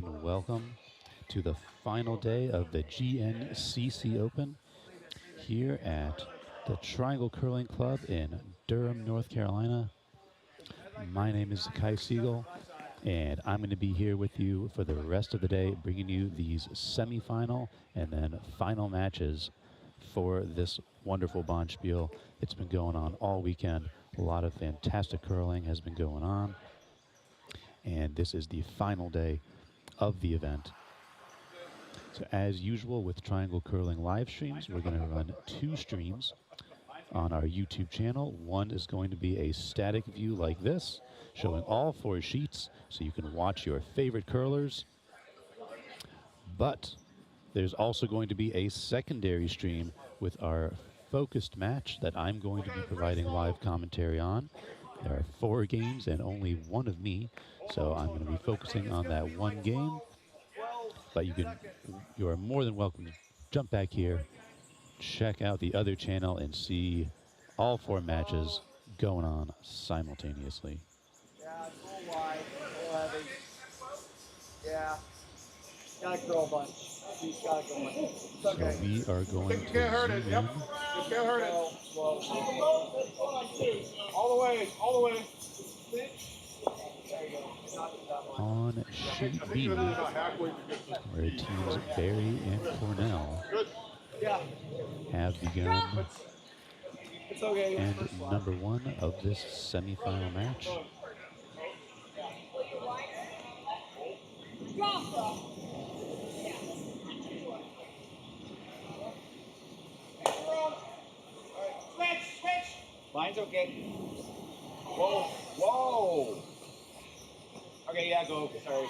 and welcome to the final day of the GNCC Open here at the Triangle Curling Club in Durham, North Carolina. My name is Kai Siegel, and I'm going to be here with you for the rest of the day, bringing you these semifinal and then final matches for this wonderful Bonspiel. It's been going on all weekend. A lot of fantastic curling has been going on, and this is the final day of the event. So as usual with Triangle Curling live streams, we're going to run 2 streams on our YouTube channel. One is going to be a static view like this, showing all 4 sheets so you can watch your favorite curlers. But there's also going to be a secondary stream with our focused match that I'm going to be providing live commentary on. There are 4 games and only one of me, so I'm going to be focusing on that one game. But you are more than welcome to jump back here, check out the other channel, and see all 4 matches going on simultaneously. Yeah, it's a little wide, a little heavy. Yeah, gotta grow a bunch. He's gotta grow a bunch. It's okay. So we are going to You can't hurt it. Yep. You can't hurt it. Slow. All the way. All the way. There you go. Not that one. on sheet B, where teams Barry and Cornell Yeah, have begun it's okay. and number 1 of this semifinal match. Mine's okay. Whoa, whoa. Okay, yeah, go. Sorry.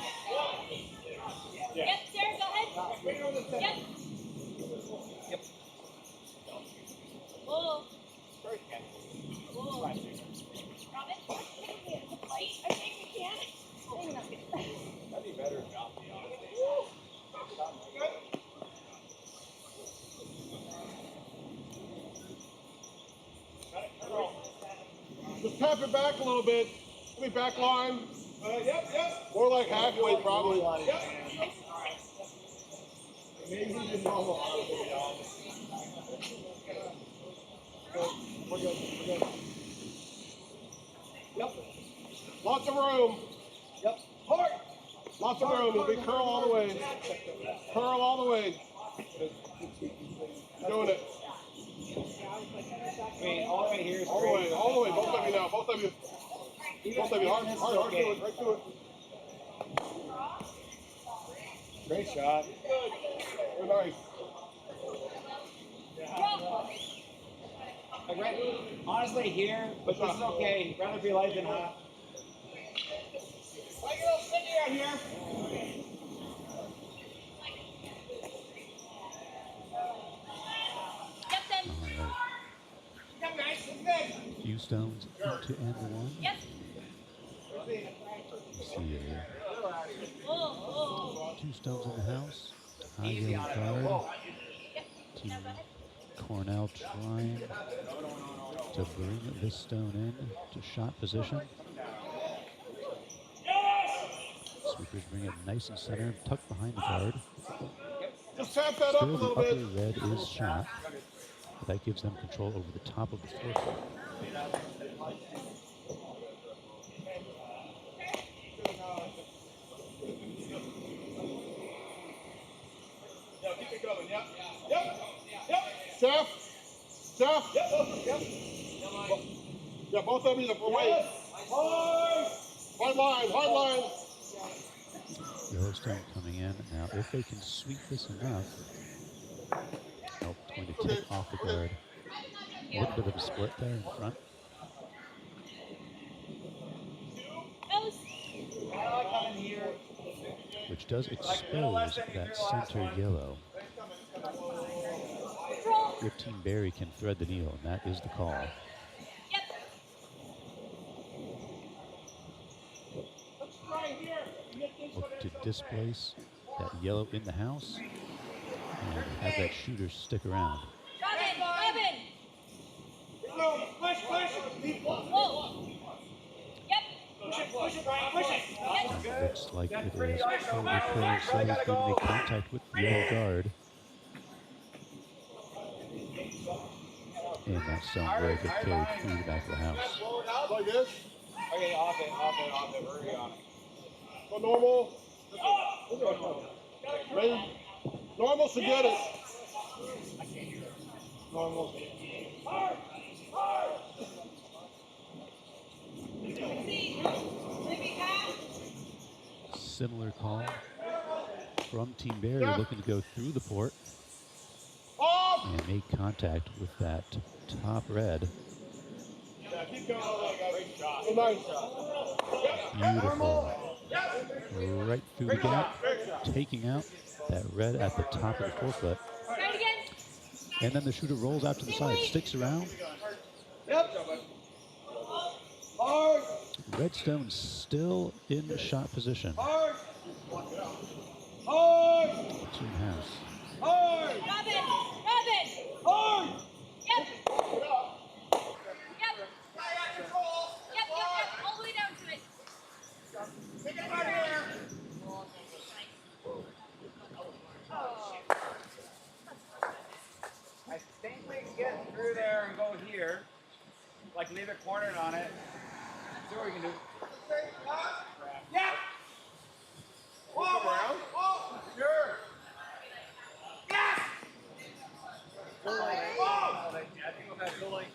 Yep, Sarah, go ahead. Yep. Yep. Whoa. First catch. Whoa. Robin? I think we can. I think that's good. That'd be better if not, to be honest. Just tap it back a little bit. Let me back line. Yep. More like halfway, probably. Yep. Maybe even normal. We're good. Yep. Lots of room. Yep. Hard. Lots of room. It'll be curl all the way. Curl all the way. Doing it. I mean, all the way here is All the way. All the way. Both of you now. Both of you. Both of you. Hard to it. Right to it. Great shot. Very nice. Like honestly, here, but this is okay. Rather be light than hot. Why you don't sit out here? Yep, then. Come nice and good. Few stones into end 1. Yep. See here. Whoa. 2 stones in the house. High yellow card. Team Cornell trying to bring this stone in to shot position. Sweepers bring it nice and center, tucked behind the card. Just tap that up a Still the little upper bit. red is shot. But that gives them control over the top of the floor. Keep it going. Yep. Steph. Yeah, both of you away. Hard line. Yellow stone coming in. Now, if they can sweep this enough, nope, it's going to tip off the guard. A little bit of a split there in front. Which does expose that center yellow. If Team Barry can thread the needle, and that is the call. Yep. Look to displace that yellow in the house and have that shooter stick around. Robin. Push. Whoa. Yep. Looks like it is Cody Curling Slade going to make contact with the other guard. And that stone will get carried through the back of the house. Like this? Okay, off it. Hurry on it. Go normal. Ready? Normal should get it. Normal. Similar call from Team Barry, looking to go through the port and make contact with that top red. Yeah, keep going. Great shot. Nice shot. Beautiful. Right through the gap, taking out that red at the top of the forefoot. And then the shooter rolls out to the side, sticks around. Yep. Hard. Redstone still in shot position. Hard. Hard. Two house. Hard. Robin. Hard. Yep. All the way down to it. Take it right here. I think we can get through there and go here. Like leave it cornered on it. See what we can do. Yeah. Come around. Sure. Yes. Go I think we'll have go like.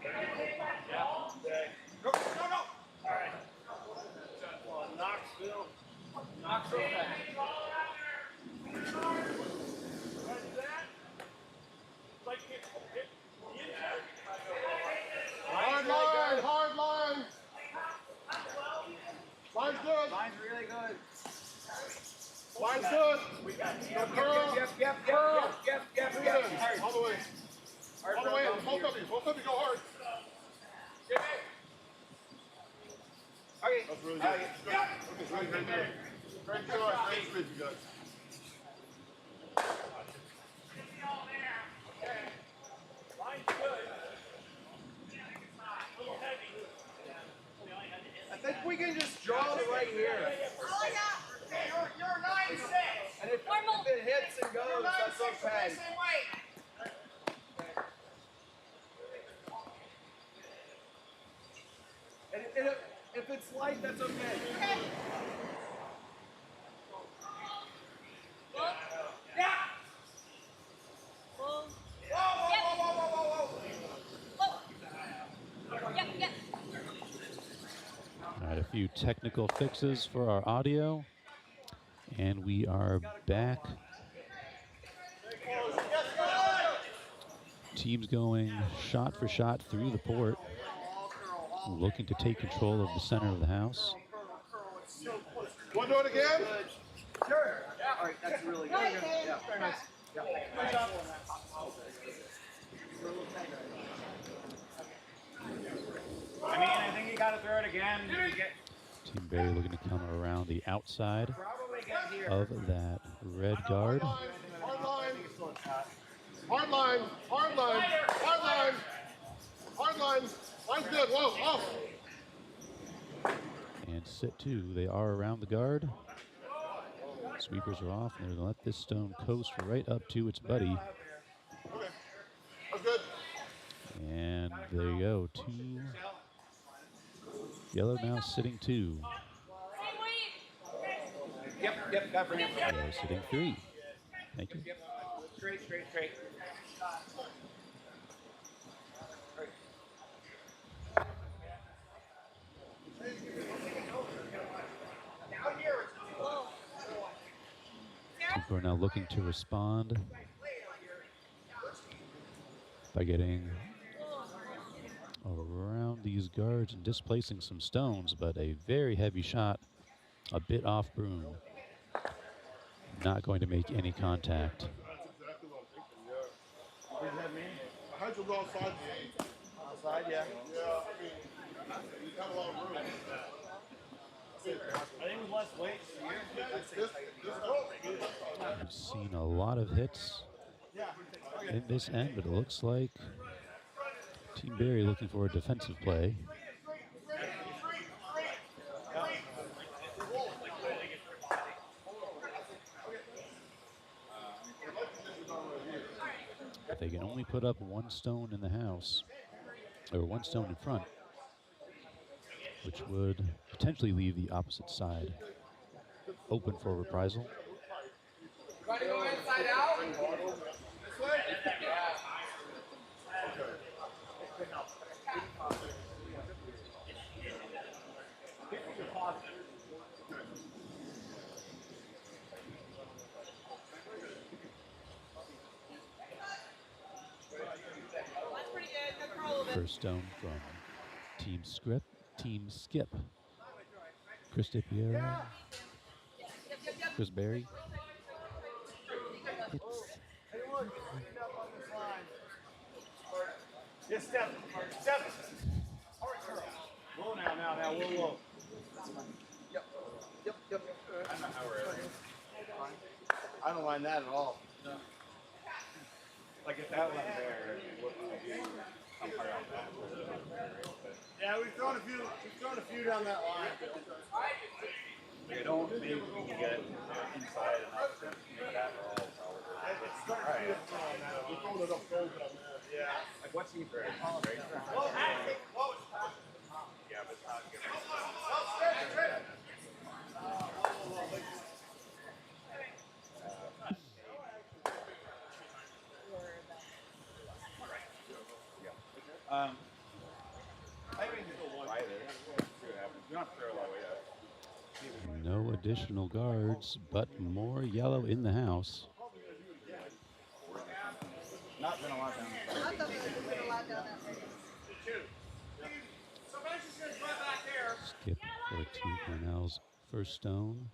Yeah. Go. All right. Knoxville. Hard line. Line's good. Line's really good. Line's good. Yep. Hard. All the way. Hard All the way. from Both of you. Both of you go hard. Okay. That's really good. Okay, great there. Great shot. Great speed, you guys. I think we can just draw it right here. You're 9-6. And if it hits and goes, that's okay. And if it's light, that's okay. Yeah. Whoa. Yep. All right, a few technical fixes for our audio. And we are back. Teams going shot for shot through the port, looking to take control of the center of the house. Want to do it again? Sure. Yeah. All right, that's really good. Yeah, very nice. Yeah. Good job. I think you got to throw it again. Team Barry looking to come around the outside Probably get here. of that red guard. Hard line. Hard line. Hard line. Hard line. Hard line. Line's good. Whoa. Off. And sit two. They are around the guard. Sweepers are off, and they're going to let this stone coast right up to its buddy. Okay. That's good. And there you go. Two. Yellow now sitting two. Yep, got for him. Yellow sitting three. Thank you. Yep. Straight. We're now looking to respond by getting around these guards and displacing some stones, but a very heavy shot, a bit off broom. Not going to make any contact. That's exactly what I'm thinking, yeah. What does that mean? I had to go outside. Outside, yeah. Yeah, I mean, you have a lot of room. I think it was less weight here. We've seen a lot of hits in this end, but it looks like Team Barry looking for a defensive play. only put up one stone in the house, or one stone in front, which would potentially leave the opposite side open for reprisal. Try to go inside out. This way? Yeah. That's pretty good. Go curl a little bit. First stone from Team Skip. Chris DiPiero, Chris Berry. It's Anyone stand up on this line? Yes, step. Step. Whoa, now, whoa. Yep. I know how we're I don't mind that at all. Like if that one there, what would you umpire on that? Yeah, we've thrown a few down that line. I don't think we can get inside enough to make that all probably. It's starting to feel good on that. We're throwing it up gold on that. Yeah. Like what's he for? Yeah, but it's not good. I mean, try this. See what happens. You don't have to throw a lot away yet. no additional guards, but more yellow in the house. Not been a lot down there. I thought there was a lot down there. So Manson's going to try back there. Skip for Team Cornell's first stone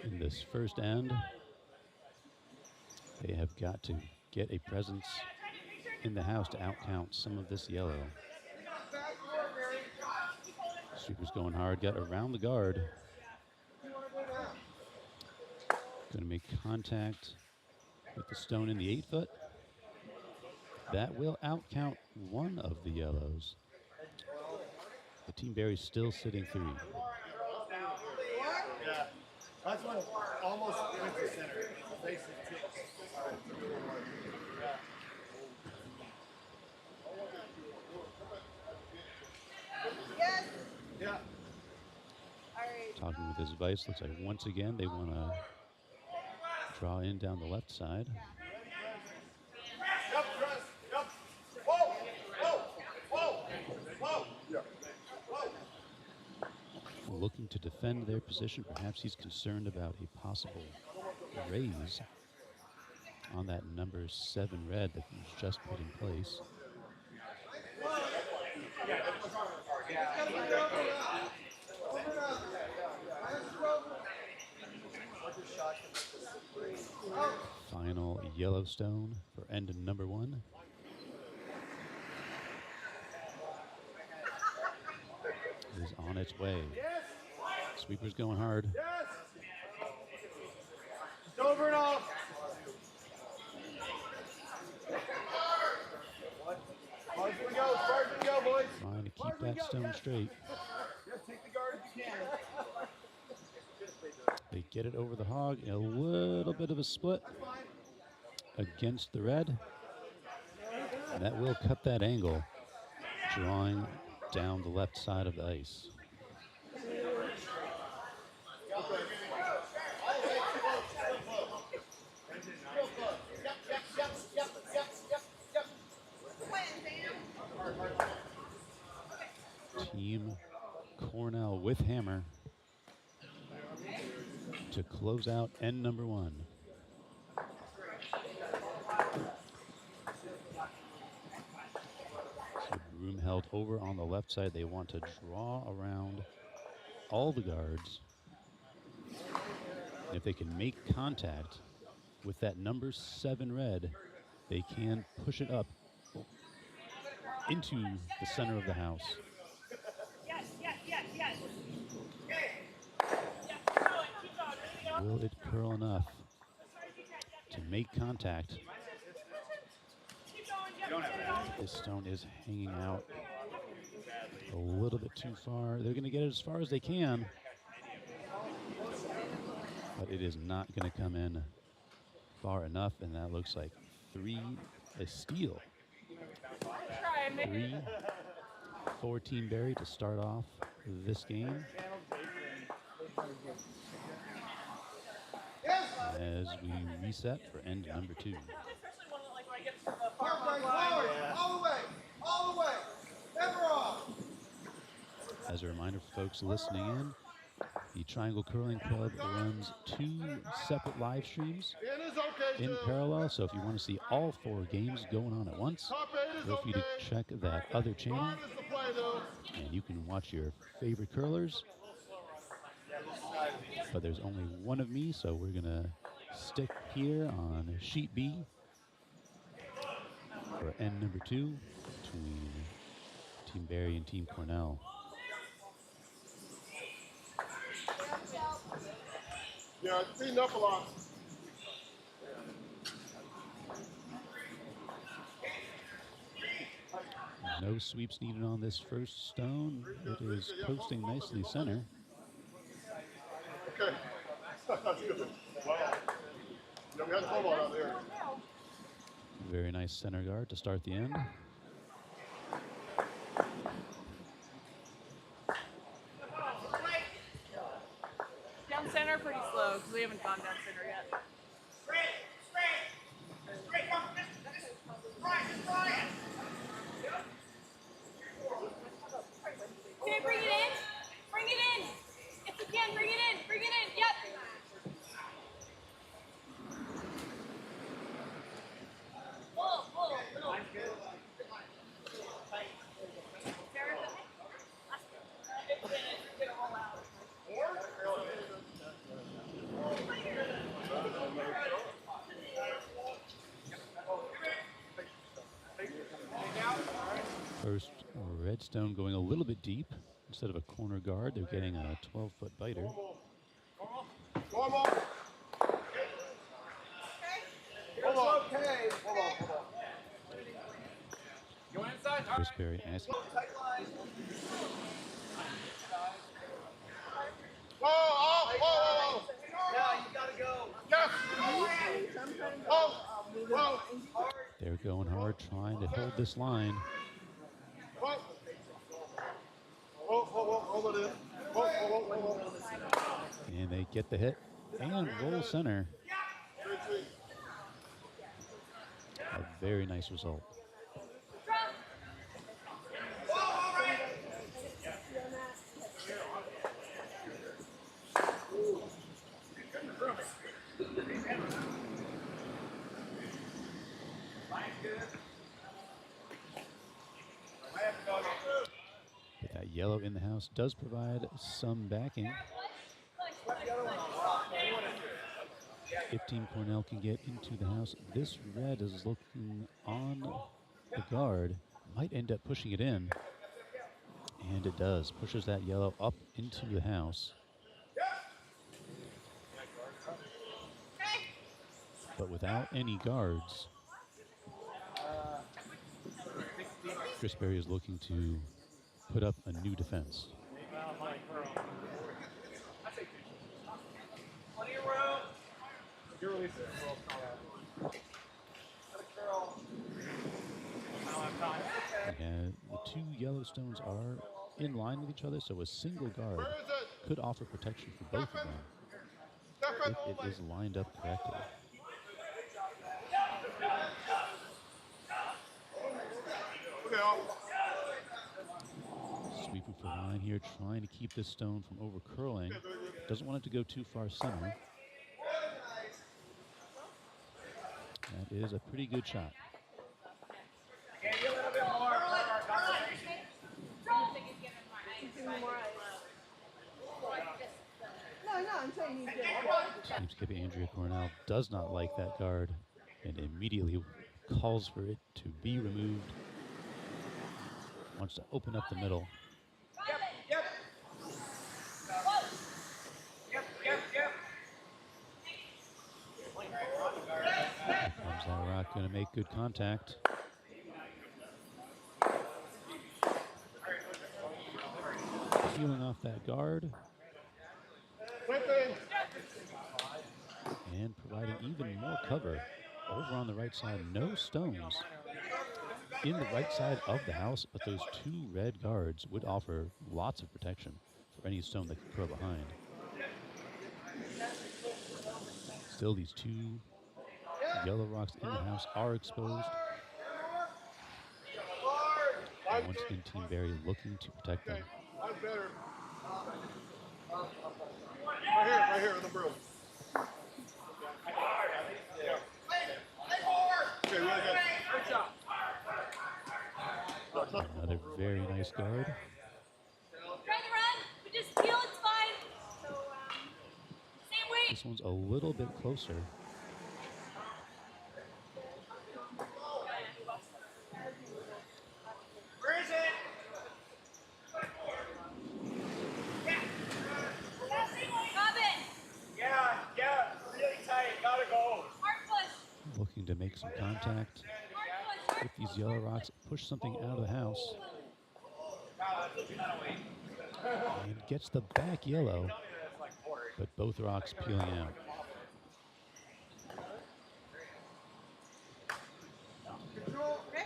in this first end. They have got to get a presence in the house to outcount some of this yellow. Sweeper's going hard, got around the guard. Going to make contact with the stone in the 8-foot. That will outcount one of the yellows. The Team Berry's still sitting 3. Yeah. That's one almost went to center. Face is tipped. Yes. Yeah. All right. Talking with his vice, looks like once again they want to draw in down the left side. Yep, Chris. Yep. Whoa. Yeah. Looking to defend their position. Perhaps he's concerned about a possible raise on that number 7 red that was just put in place. Final Yellowstone for end number 1. Is on its way. Sweeper's going hard. Yes. It's over and off. Hard as we go, boys. Trying to keep that stone straight. Just take the guard if you can. They get it over the hog. A little bit of a split against the red. And that will cut that angle, drawing down the left side of the ice. Team Cornell with hammer to close out end number 1. So room held over on the left side. They want to draw around all the guards. And if they can make contact with that number 7 red, they can push it up into the center of the house. Will it curl enough to make contact? This stone is hanging out a little bit too far. They're going to get it as far as they can, but it is not going to come in far enough, and that looks like 3 a steal. Try, maybe. 3-4 Team Barry to start off this game. As we reset for end number 2. Especially when I get to the far Forward, line. forward, all the way, never off. As a reminder for folks listening in, the Triangle Curling Club runs 2 separate live streams In is okay, in too. parallel. So if you want to see all 4 games going on at once, Top 8 is feel free to okay. check that other channel, Guard is the play, though. and you can watch your favorite curlers. But there's only one of me, so we're gonna stick here on sheet B for end number 2 between Team Barry and Team Cornell. Yeah, it's beating up a lot. No sweeps needed on this first stone. It is coasting nicely center. Okay. That's good. Wow. Yeah, we had a ball out there. Very nice center guard to start the end. Down center pretty slow because we haven't gone down center yet. Okay, bring it in. Bring it in. If you can, bring it in. Bring it in. Yep. First Redstone going a little bit deep. Instead of a corner guard, they're getting a 12-foot biter. Normal. Hold on. Okay. Hold on. Going inside. Chris Barry asking. Whoa. Yeah, you gotta go. Yes. Whoa. They're going hard, trying to hold this line. Hold it in. Whoa. And they get the hit and roll center. A very nice result. But that yellow in the house does provide some backing. If Team Cornell can get into the house, this red is looking on the guard. Might end up pushing it in. And it does. Pushes that yellow up into the house. But without any guards, Chris Barry is looking to put up a new defense. Plenty of room. You're releasing it. And the 2 yellow stones are in line with each other, so a single guard Where is it? could offer protection for both of them Stefan. if it is lined up correctly. Okay, Sweeping for line here, trying to keep this stone from over curling. Doesn't want it to go too far center. That is a pretty good shot. Can you a little bit more for our conversation? No, I'm saying he's good. Team skipper Andrea Cornell does not like that guard and immediately calls for it to be removed. Wants to open up the middle. Yep. Here comes that rock, going to make good contact. Peeling off that guard and providing even more cover over on the right side, no stones in the right side of the house, but those two red guards would offer lots of protection for any stone that could curl behind. Still, these two yellow rocks in the house are exposed. And once again, Team Barry looking to protect them. That's better. Right here on the broom. Okay, really good. Good job. Another very nice guard. Try to run, but just peel, it's fine. So, same weight. This one's a little bit closer. Where is it? Robin, Yeah, really tight. Gotta go. hard push. Looking to make some contact Hard push. with these yellow rocks. Push something out of the house. And gets the back yellow, but both rocks peeling out. Control. Okay.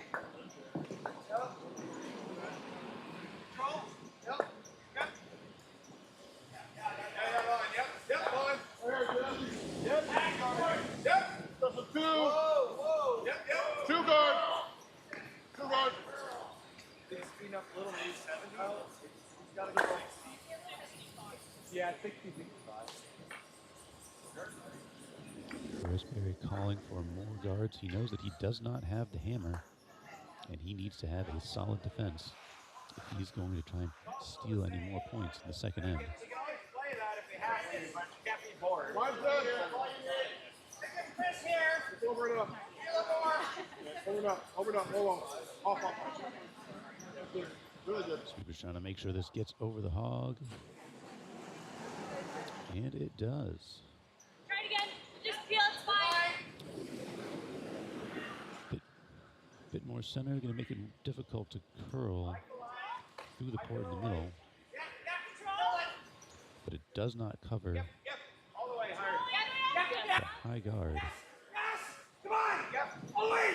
That's a two guard. Two guard. Speed up a little, maybe 70. He's gotta go. Yeah, 60, 65. Roseberry calling for more guards. He knows that he does not have the hammer, and he needs to have a solid defense if he's going to try and steal any more points in the second end. We can always play that if we have to, but you can't be bored. Mine's dead. Chris here. Over it up. Over it up. Over it up. Hold on. Off. Good. Really good. Sweeper's trying to make sure this gets over the hog. And it does. Try it again. Just peel, it's fine. Bit more center, going to make it difficult to curl through the port in the middle. But it does not cover Yep. All the way hard. the high guard. Yes. Come on. Yep. All the way.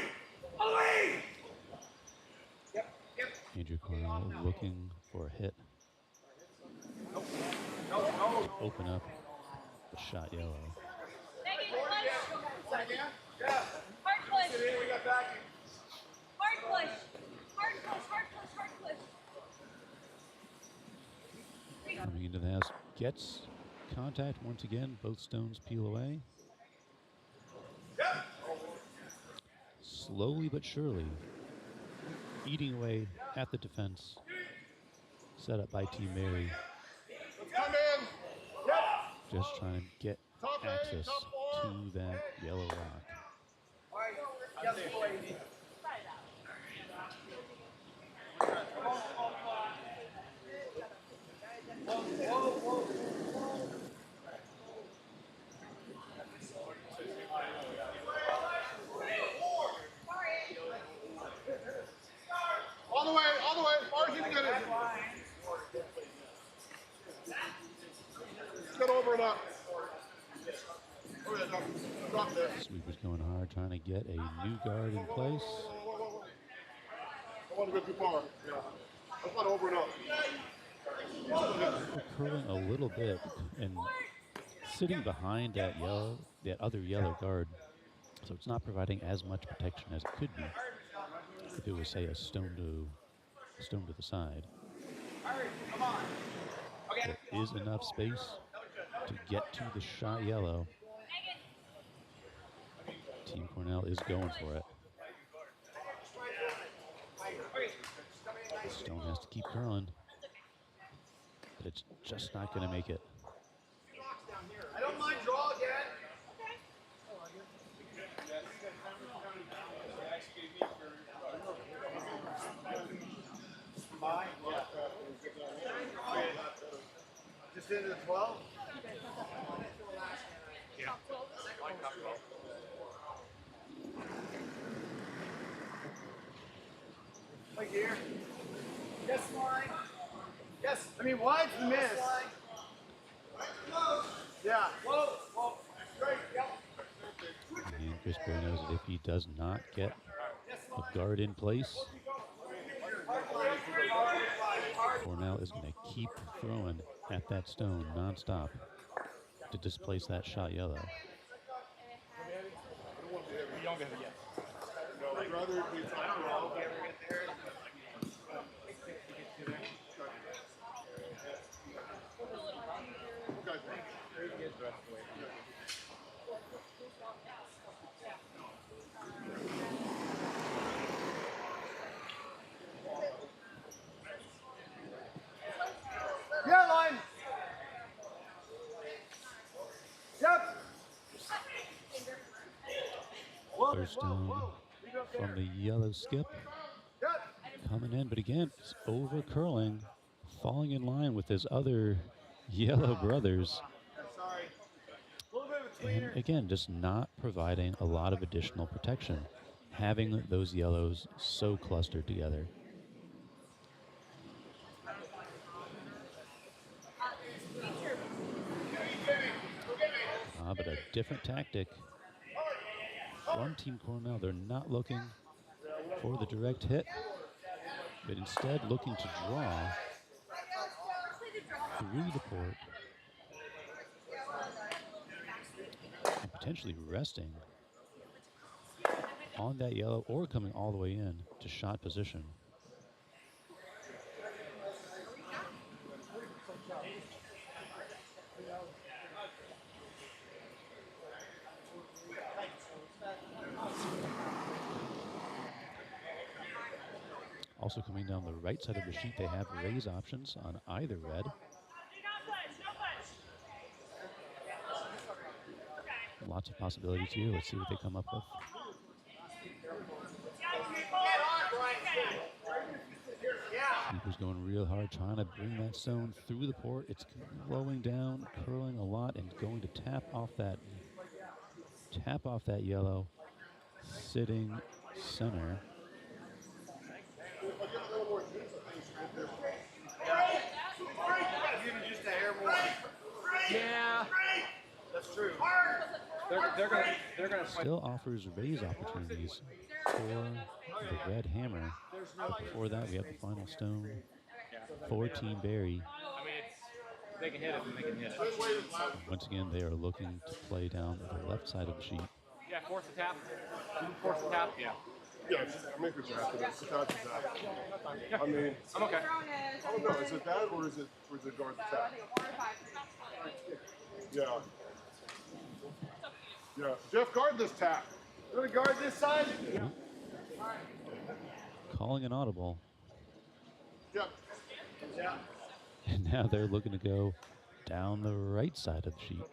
All the way. Yep. Andrew Cornell looking for a hit No. to open up the shot yellow. Megan, push. Yeah. Hard push. We got backing. Hard push. Hard push, hard push, hard push. Coming into the house, gets contact once again. Both stones peel away. Slowly but surely, eating away at the defense set up by Team Mary. Come in. Just trying to get access to that yellow rock. All right. Yes, boy. All the way. Far as you can get it. Get over it up. Oh, yeah, drop there. Sweeper's going hard, trying to get a new guard in place. I want to go too far. Yeah. Let's not over it up. They're curling a little bit and sitting behind that other yellow guard, so it's not providing as much protection as it could be if it was, say, a stone to the side. There is enough space to get to the shot yellow. Team Cornell is going for it. Stone has to keep curling, but it's just not going to make it. I don't mind draw again. Just into the 12? Like here? Yes, line. Yes. I mean, wide's the miss. Yeah. Whoa. Straight. Yep. And Chris Berry knows that if he does not get a guard in place, Cornell is going to keep throwing at that stone nonstop to displace that shot yellow. I'd rather be top row. Yeah, line. Yep. First stone from the yellow skip. Coming in, but again, it's over curling, falling in line with his other yellow brothers. And again, just not providing a lot of additional protection, having those yellows so clustered together. But a different tactic from Team Cornell. They're not looking for the direct hit, but instead looking to draw through the port and potentially resting on that yellow or coming all the way in to shot position. Also coming down the right side of the sheet, they have raise options on either red. Lots of possibilities here. Let's see what they come up with. Keeper's going real hard, trying to bring that stone through the port. It's slowing down, curling a lot, and going to tap off that yellow, sitting center. Yeah, that's true. They're gonna Still offers raise opportunities for the red hammer. But before that, we have the final stone for Team Barry. I mean, they can hit it, and they can hit it. Once again, they are looking to play down the left side of the sheet. Yeah, force the tap. Force the tap. Yeah. Yeah, I make what you have to do. It's that. Yeah. I mean, I'm okay. I don't know. Is it that or is it guard the tap? Yeah. Yeah. Jeff, guard this tap. You want to guard this side? Yeah. Calling an audible. Yep. Yeah. And now they're looking to go down the right side of the sheet.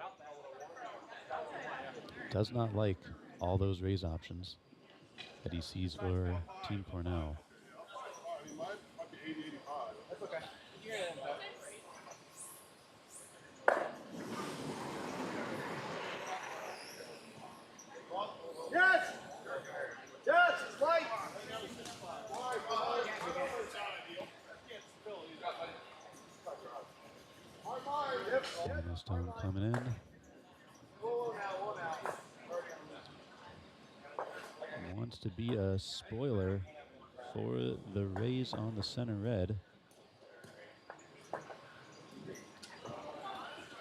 Does not like all those raise options that he sees for Team Cornell. Might be 80-85. That's okay. Yes! Yes, it's right! Final stone coming in. Wants to be a spoiler for the raise on the center red.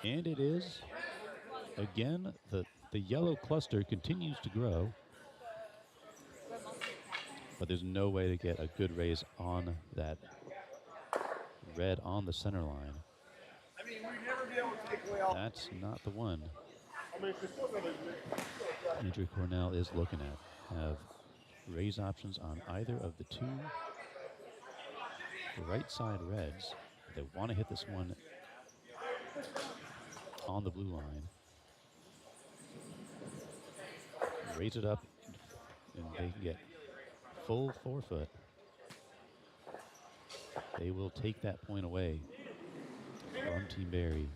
And it is. Again, the yellow cluster continues to grow. But there's no way to get a good raise on that red on the center line. I mean, we'd never be able to take away all. That's not the one I mean, it's still Andrew Cornell is looking at. Have raise options on either of the two right side reds. They want to hit this one on the blue line. Raise it up, and they can get full 4 foot. They will take that point away from Team Barry.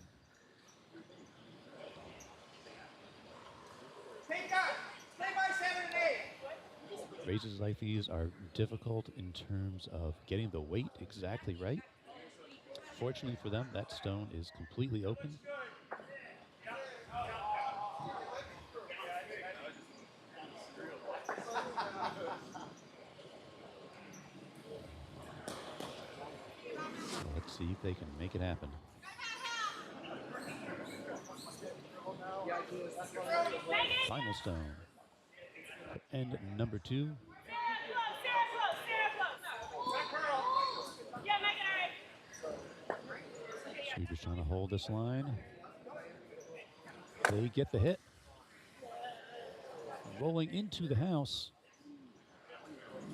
Take that! Stay by 7 and 8! Raises like these are difficult in terms of getting the weight exactly right. Fortunately for them, that stone is completely open. See if they can make it happen. Final stone. And number 2. Sweepers trying to hold this line. They get the hit. Rolling into the house.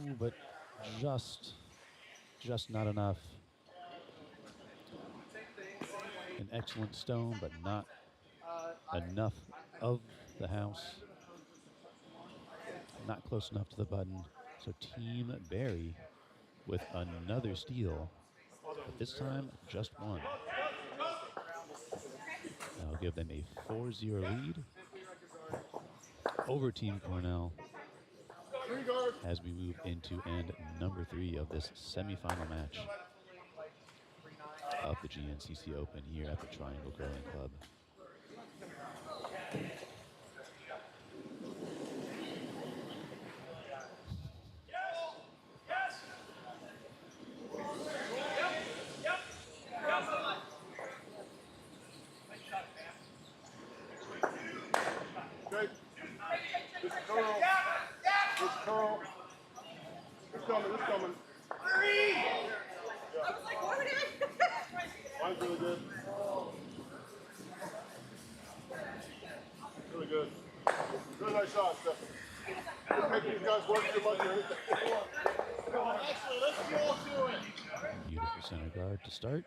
Ooh, but just not enough. An excellent stone, but not enough of the house. Not close enough to the button. So Team Barry with another steal, but this time just one. That'll give them a 4-0 lead over Team Cornell as we move into end number 3 of this semifinal match of the GNCC Open here at the Triangle Curling Club. Okay. It's curl. It's curl. It's coming. It's coming. I was like, what are we doing? Mine's really good. Really good. Really nice shot, Stephanie. Didn't make these guys work too much or anything. Actually, let's go to it. Beautiful center guard to start.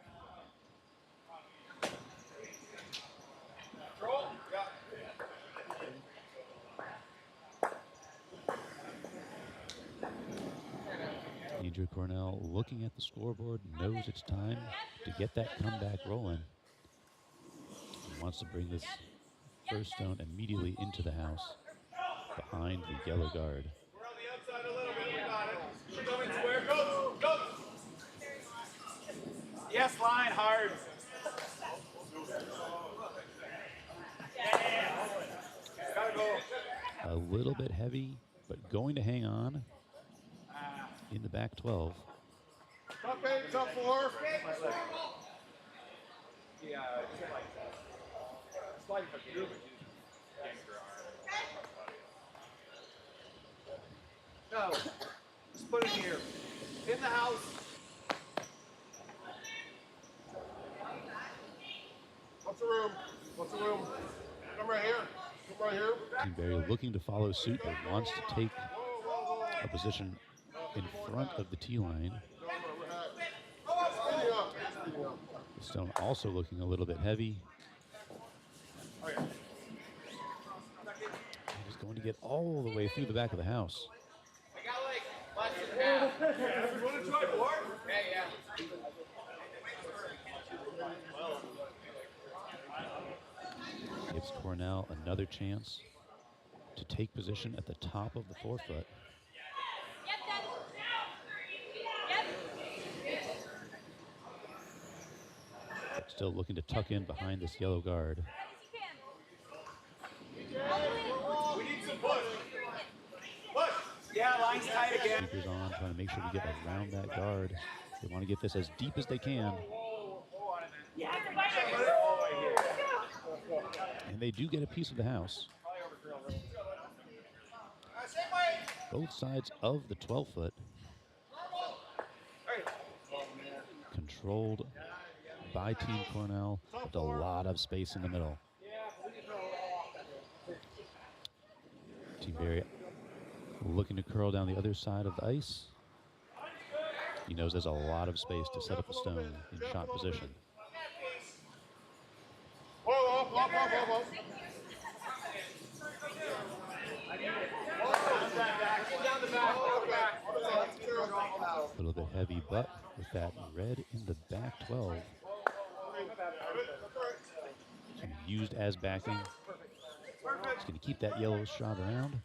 Andrew Cornell, looking at the scoreboard, knows it's time to get that comeback rolling. He wants to bring this first stone immediately into the house behind the yellow guard. We're on the outside a little bit. We got it. Coming square. Go. Go. Yes, line hard. Gotta go. A little bit heavy, but going to hang on in the back 12. Top 8, top 4. Yeah, sliding from the No, just put it here. In the house. What's the room? What's the room? Come right here. Come right here. Team Barry looking to follow suit, but wants to take a position in front of the tee line. The stone also looking a little bit heavy. He's going to get all the way through the back of the house. Gives Cornell another chance to take position at the top of the forefoot. But still looking to tuck in behind this yellow guard. We need some push. Push. Yeah, line's tight again. Sweepers on, trying to make sure we get around that guard. They want to get this as deep as they can. And they do get a piece of the house. Both sides of the 12-foot. Controlled by Team Cornell with a lot of space in the middle. Team Barry looking to curl down the other side of the ice. He knows there's a lot of space to set up a stone in shot position. A little bit heavy, but with that red in the back 12. Used as backing. He's going to keep that yellow shot around.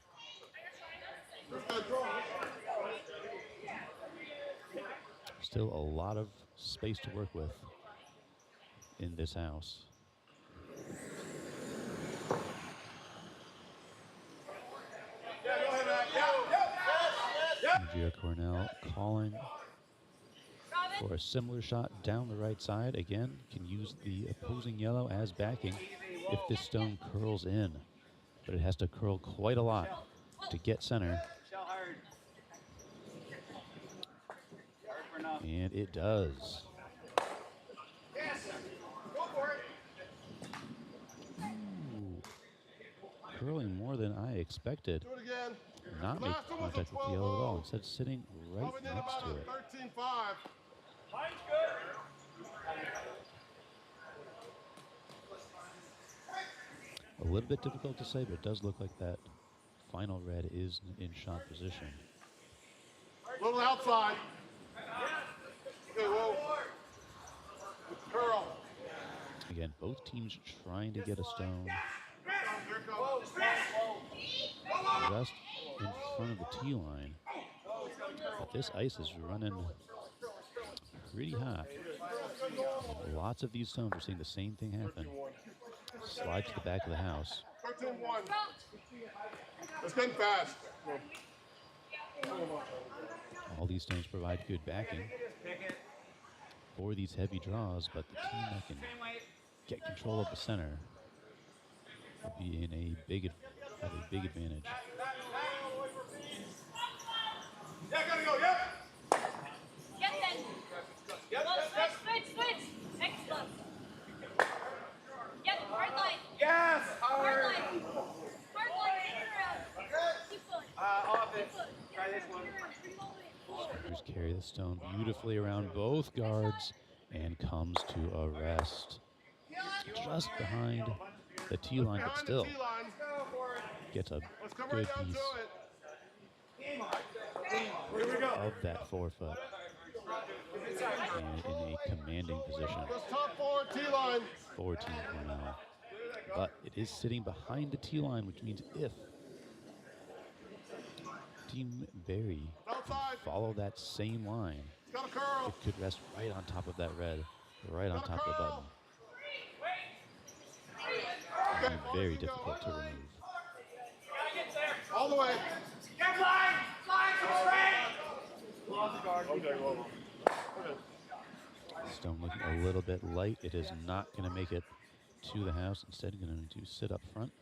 Still a lot of space to work with in this house. Andrea Cornell calling for a similar shot down the right side. Again, can use the opposing yellow as backing if this stone curls in. But it has to curl quite a lot to get center. And it does. Ooh. Curling more than I expected. Do it again. Not making Last one was a contact with the yellow at all. 12-0. Instead, sitting right Coming in next about to it. a 13-5. A little bit difficult to say, but it does look like that final red is in shot position. A little outside. Okay, whoa. Curl. Again, both teams trying to get a stone Here it goes. just in front of the tee line. But this ice is running pretty hot. Lots of these stones are seeing the same thing happen. Slide to the back of the house. 13-1. It's getting fast. All these stones provide good backing for these heavy draws, but the team that can get control of the center will be in a have a big advantage. Yeah, gotta go, yeah. Get then. Switch. Excellent. Yep, hard line. Yes! Hard line. Hard line. Hang around. Keep going. Off it. Try this one. Strikers carry the stone beautifully around both guards and comes to a rest. Just behind the tee line, but still gets a good piece of that 4 foot and in a commanding position Just top 4 T-line. for Team Cornell. But it is sitting behind the tee line, which means if Team Barry can follow that same line, Gotta curl. it could rest right on top of that red, right on top of the button. It'd be very difficult to remove. All the way. Get line! Line straight! Okay, well. Stone looking a little bit light. It is not going to make it to the house. Instead, going to sit up front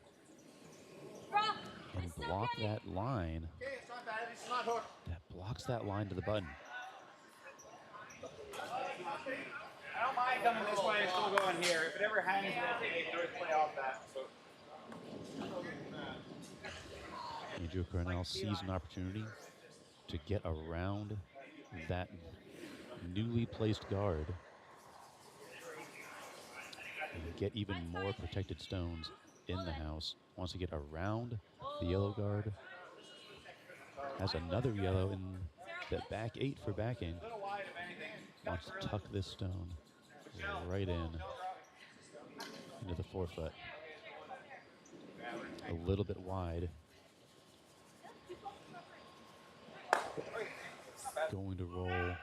and block that line. Okay, it's not bad. It's not hooked. That blocks that line to the button. I don't mind coming this way and still going here. If it ever hangs, they can always play off that. So. Andrew Cornell sees an opportunity to get around that newly placed guard and get even more protected stones in the house. Wants to get around the yellow guard. Has another yellow in the back 8 for backing. Wants to tuck this stone right into the 4 foot. A little bit wide. Going to roll a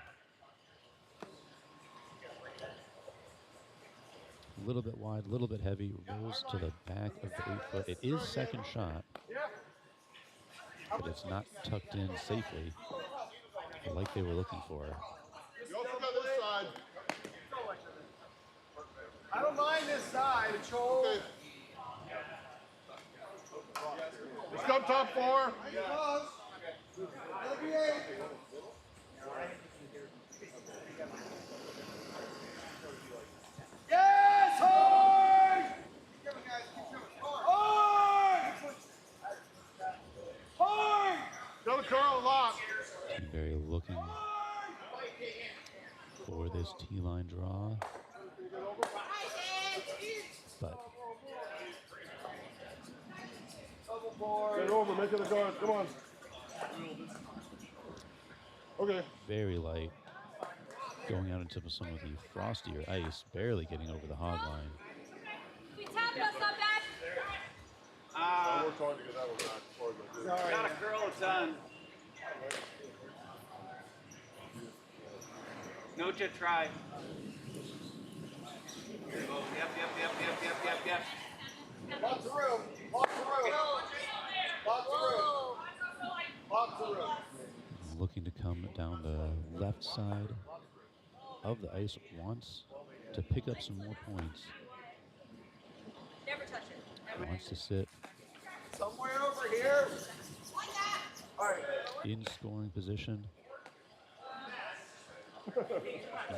little bit wide, a little bit heavy, rolls to the back of the 8 foot. It is second shot, but it's not tucked in safely like they were looking for. You also got this side. I don't mind this side. It's all. Okay. Let's go top 4. Yes! Hard! Hard! Hard! Gotta curl a lot. Team Barry looking for this T-line draw, but Get over, make it a guard. Come on. Okay. very light. Going out into some of the frostier ice, barely getting over the hog line. We tapped us on that. I worked hard to get that one back. Got a curl a ton. No to try. Yep. Lots of room. Lots of room. Lots of room. Lots of room. Looking to come down the left side of the ice wants to pick up some more points. Never touch it. Wants to sit Somewhere over here. All right. in scoring position.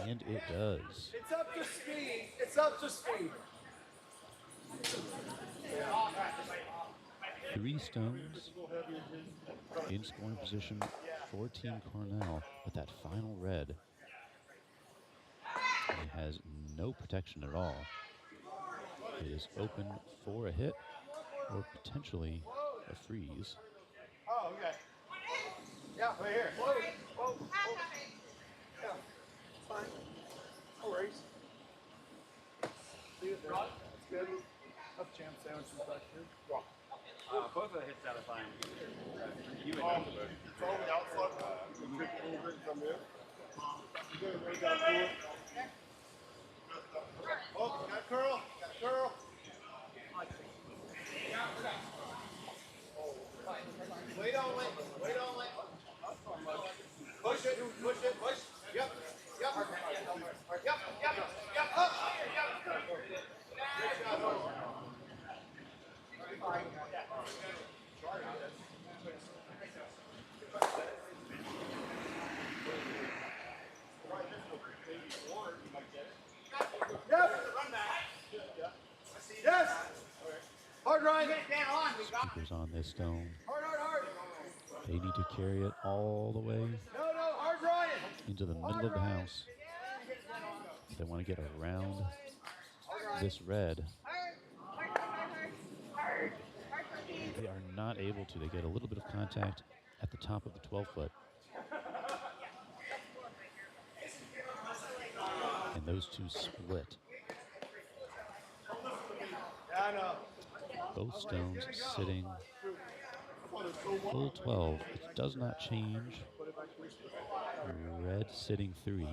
And it does. It's up to speed. It's up to speed. 3 stones in scoring position for Team Cornell, but that final red, he has no protection at all. It is open for a hit or potentially a freeze. Oh, okay. Yeah, right here. Whoa, whoa, whoa. Yeah, it's fine. No worries. See it there. That's good. Up champ sandwiches back here. Both of the hits out of time. You and both. It's all the outside. You take a little bit from there. You gotta raise that pool. Oh, got a curl. Got a curl. Wait only. Wait only. Push it. Push it. Push. Yep. Yep. Yep. Yep. Yep. Up. Yep. Good job. Yes. Hard Ryan. Keepers on this stone. Hard, hard, hard. They need to carry it all the way No, no, hard Ryan. into the middle of the house. They want to get around this red. They are not able to. They get a little bit of contact at the top of the 12-foot. And those two split. Yeah, I know. Both stones sitting full 12. It does not change. Red sitting 3.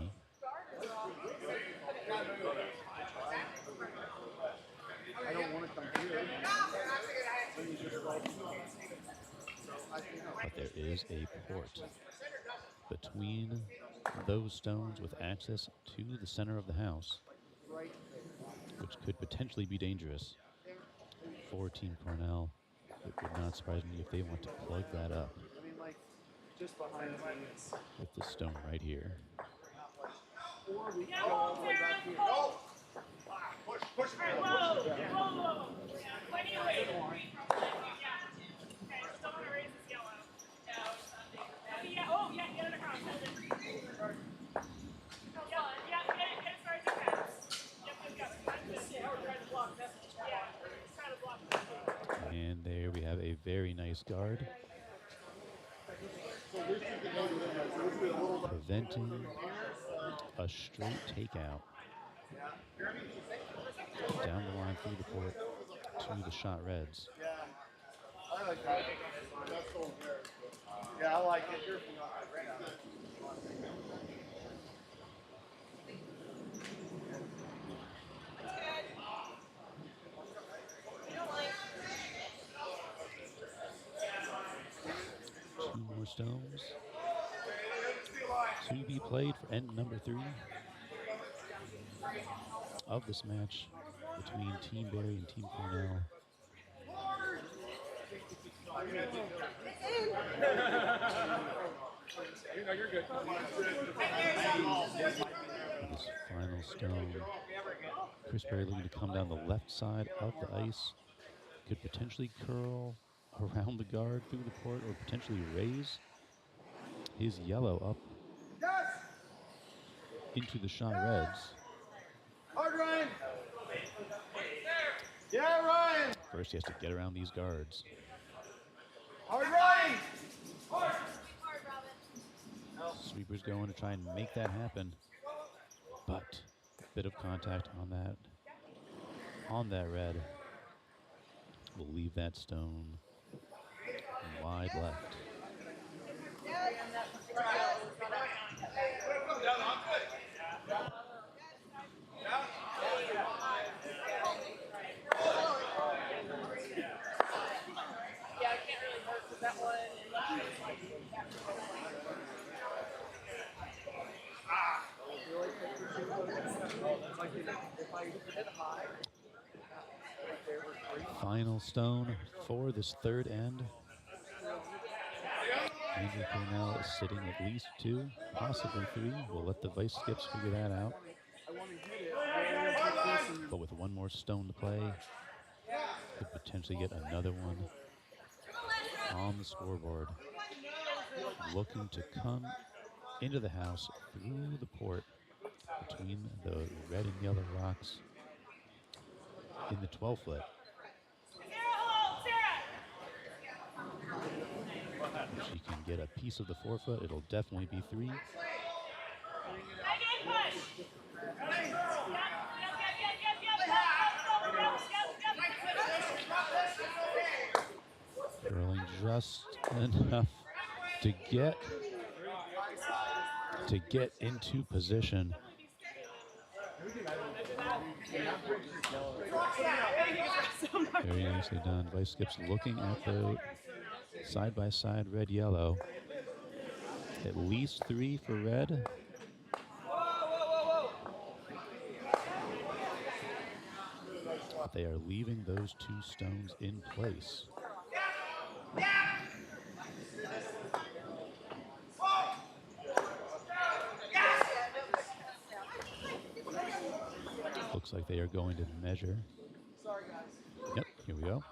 I don't want to come here. But there is a port between those stones with access to the center of the house, which could potentially be dangerous for Team Cornell. It would not surprise me if they want to plug that up I mean, like, just behind me. with the stone right here. Or we can go all the way back here. Push. Push. Whoa, whoa, whoa. Plenty of weight. Yeah. Okay, just don't want to raise this yellow. No. Yeah, oh, yeah, get it across. Hold it. Yeah, get it as far as you can. Yep, good, good. Yeah, try to block. Yeah, try to block. And there we have a very nice guard, preventing a straight takeout down the line through the court to the shot reds. Yeah, I like that. Yeah, I like it. Two more stones to be played for end number 3 of this match between Team Barry and Team Cornell. You're good. This final stone. Chris Berry looking to come down the left side of the ice. Could potentially curl around the guard through the court or potentially raise his yellow up into the shot reds. Hard Ryan. Yeah, Ryan. First he has to get around these guards. Hard Ryan. Sweeper's going to try and make that happen. But a bit of contact on that red will leave that stone wide left. Yeah, I can't really work with that one. Final stone for this third end. Andrew Cornell is sitting at least 2, possibly 3. We'll let the vice skips figure that out. But with one more stone to play, could potentially get another one on the scoreboard. Looking to come into the house through the port between the red and yellow rocks in the 12-foot. If she can get a piece of the 4-foot, it'll definitely be 3. Curling just enough to get into position. Very nicely done. Vice skips looking at the side-by-side red-yellow. At least 3 for red. But they are leaving those 2 stones in place. Looks like they are going to measure. Yep, here we go.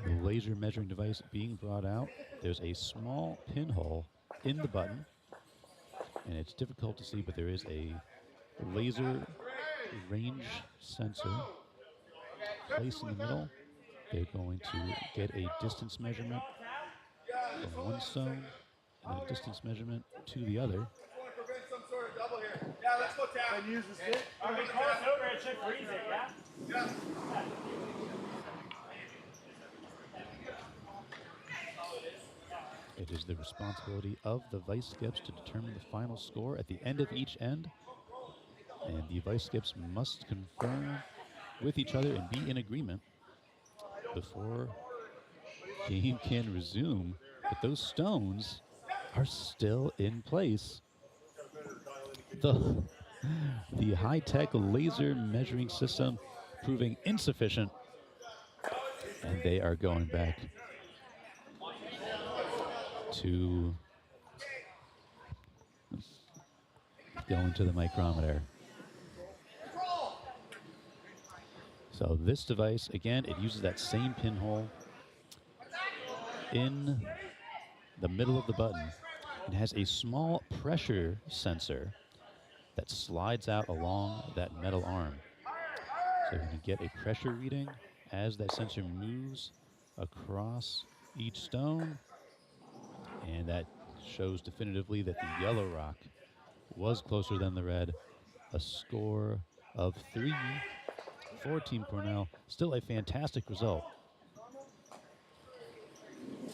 The laser measuring device being brought out. There's a small pinhole in the button, and it's difficult to see, but there is a laser range sensor placed in the middle. They're going to get a distance measurement from one stone and a distance measurement to the other. Yeah, let's go tap. And use the stick. Are we close over? It should freeze it, yeah? Yeah. It is the responsibility of the vice skips to determine the final score at the end of each end. And the vice skips must confirm with each other and be in agreement before game can resume. But those stones are still in place. The high-tech laser measuring system proving insufficient, and they are going back to the micrometer. So this device, again, it uses that same pinhole in the middle of the button. It has a small pressure sensor that slides out along that metal arm. So you're going to get a pressure reading as that sensor moves across each stone, and that shows definitively that the yellow rock was closer than the red. A score of 3 for Team Cornell. Still a fantastic result.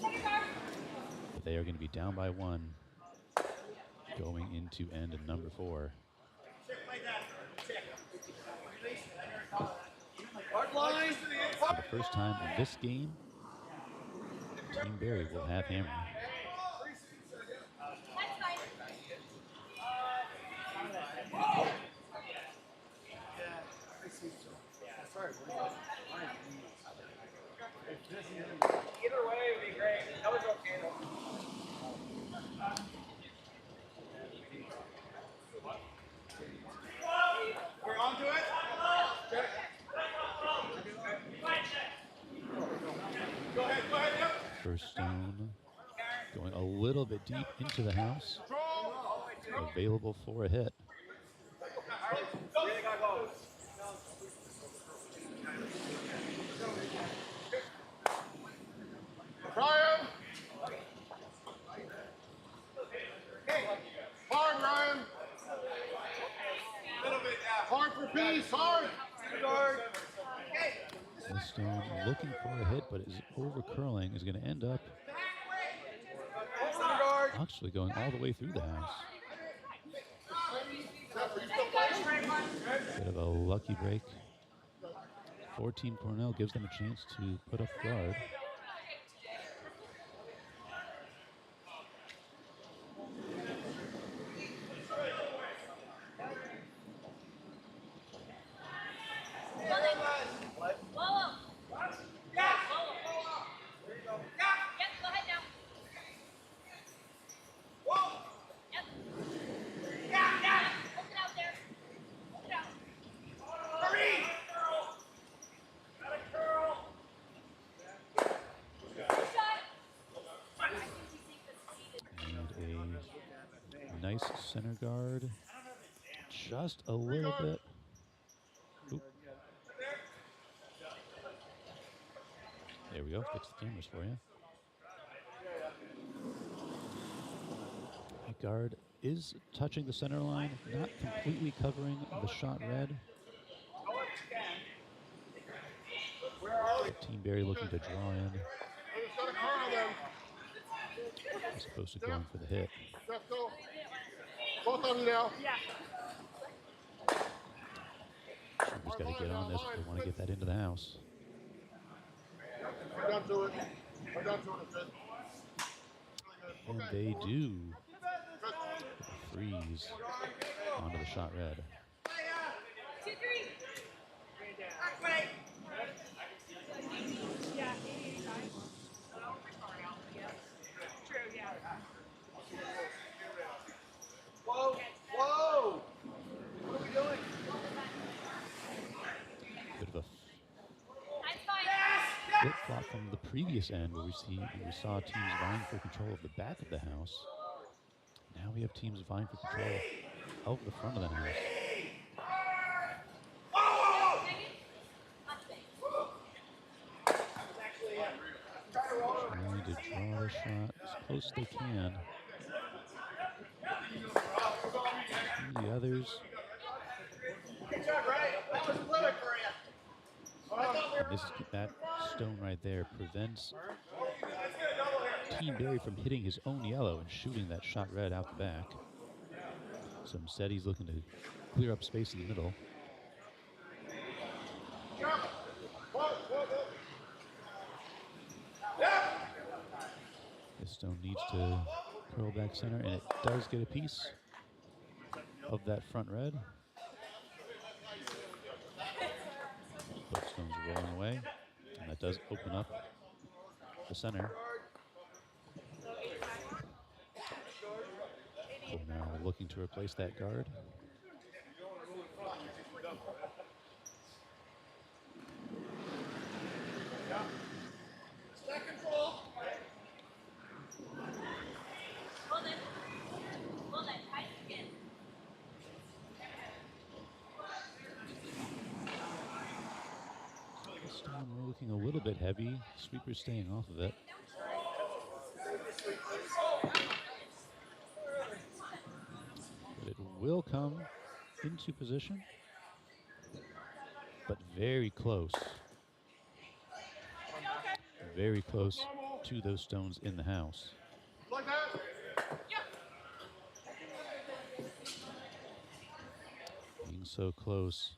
But they are going to be down by 1 going into end number 4. For the first time in this game, Team Barry will have hammer. Either way would be great. That was okay though. We're on to it? Go ahead, yep. First stone going a little bit deep into the house. Available for a hit. Ryan! Hard, Ryan! Hard for peace, hard! This stone looking for a hit, but is over curling, is going to end up actually going all the way through the house. Bit of a lucky break for Team Cornell, gives them a chance to put up guard. Nice center guard. Just a little bit. Oop. There we go. Fix the cameras for you. Right guard is touching the center line, not completely covering the shot red. Team Barry looking to draw in. As opposed to going for the hit. Both of them now. Shooter's got to get on this if they want to get that into the house. We're done to it. We're done to it. And they do. Freeze onto the shot red. 2, 3. Yeah, 85. True, yeah. Whoa! Whoa! What are we doing? Bit of a flip-flop from the previous end where we saw teams vying for control of the back of the house. Now we have teams vying for control of the front of the house. Trying to draw the shot as close as they can. The others. And this is that stone right there prevents Team Barry from hitting his own yellow and shooting that shot red out the back. So instead he's looking to clear up space in the middle. This stone needs to curl back center, and it does get a piece of that front red. Both stones rolling away, and that does open up the center. We're now looking to replace that guard. Stone looking a little bit heavy. Sweeper's staying off of it. But it will come into position, but very close. Very close to those stones in the house. Like that? Being so close.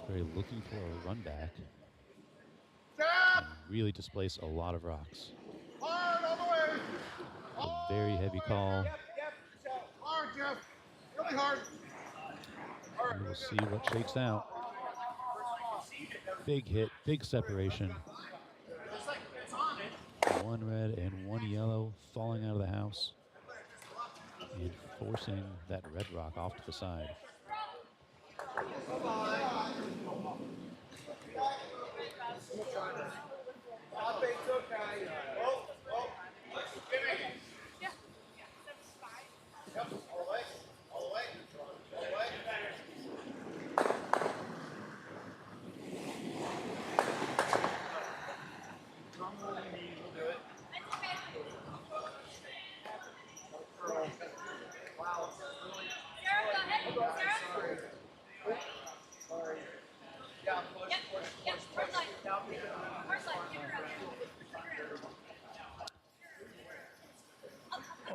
Barry looking for a run back. And really displace a lot of rocks. Hard all the way. A very heavy call. Hard, Jeff. Really hard. And we'll see what shakes out. Big hit, big separation. One red and one yellow falling out of the house and forcing that red rock off to the side.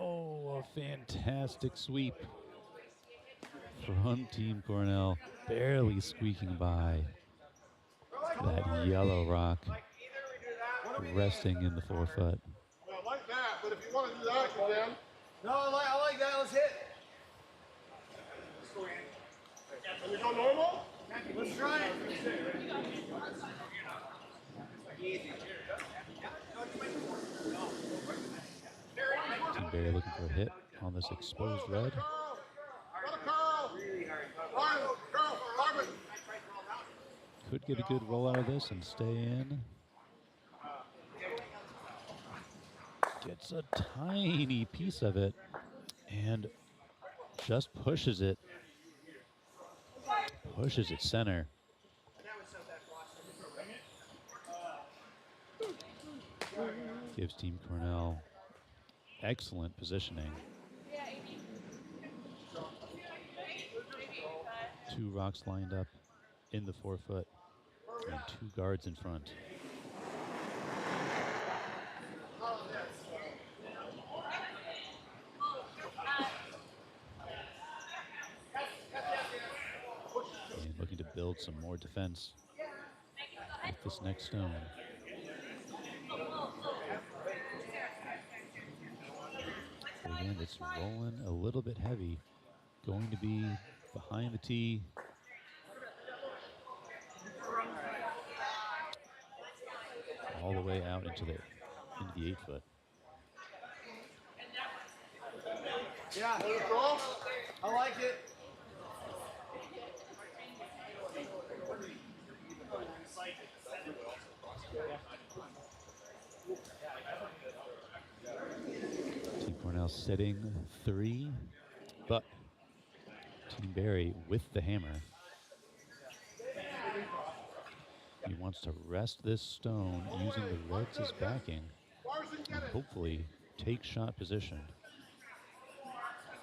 Oh, a fantastic sweep from Team Cornell, barely squeaking by that yellow rock resting in the 4 foot. Well, I like that, but if you want to do that, you can. No, I like that. Let's hit. Can we go normal? Let's try it. Team Barry looking for a hit on this exposed red. Could get a good roll out of this and stay in. Gets a tiny piece of it and just pushes it center. Gives Team Cornell excellent positioning. 2 rocks lined up in the 4-foot and 2 guards in front. And looking to build some more defense with this next stone. But again, it's rolling a little bit heavy. Going to be behind the tee. All the way out into the 8-foot. Yeah, cool. I like it. Team Cornell setting 3, but Team Barry with the hammer. He wants to rest this stone using the reds as backing and hopefully take shot position.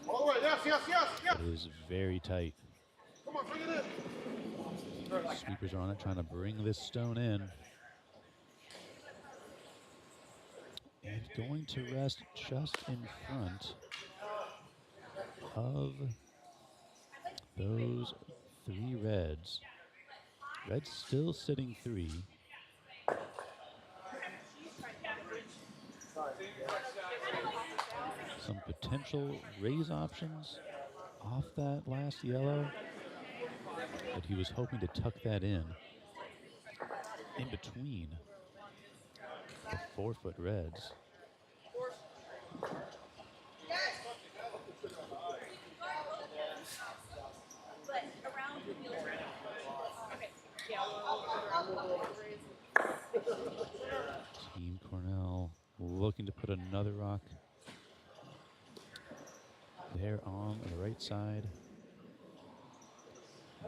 All the way, yes, yes, yes, yes. It is very tight. Come on, bring it in. Sweepers are on it, trying to bring this stone in. And going to rest just in front of those 3 reds. Reds still sitting 3. Some potential raise options off that last yellow, but he was hoping to tuck that in between the 4-foot reds. Team Cornell looking to put another rock there on the right side,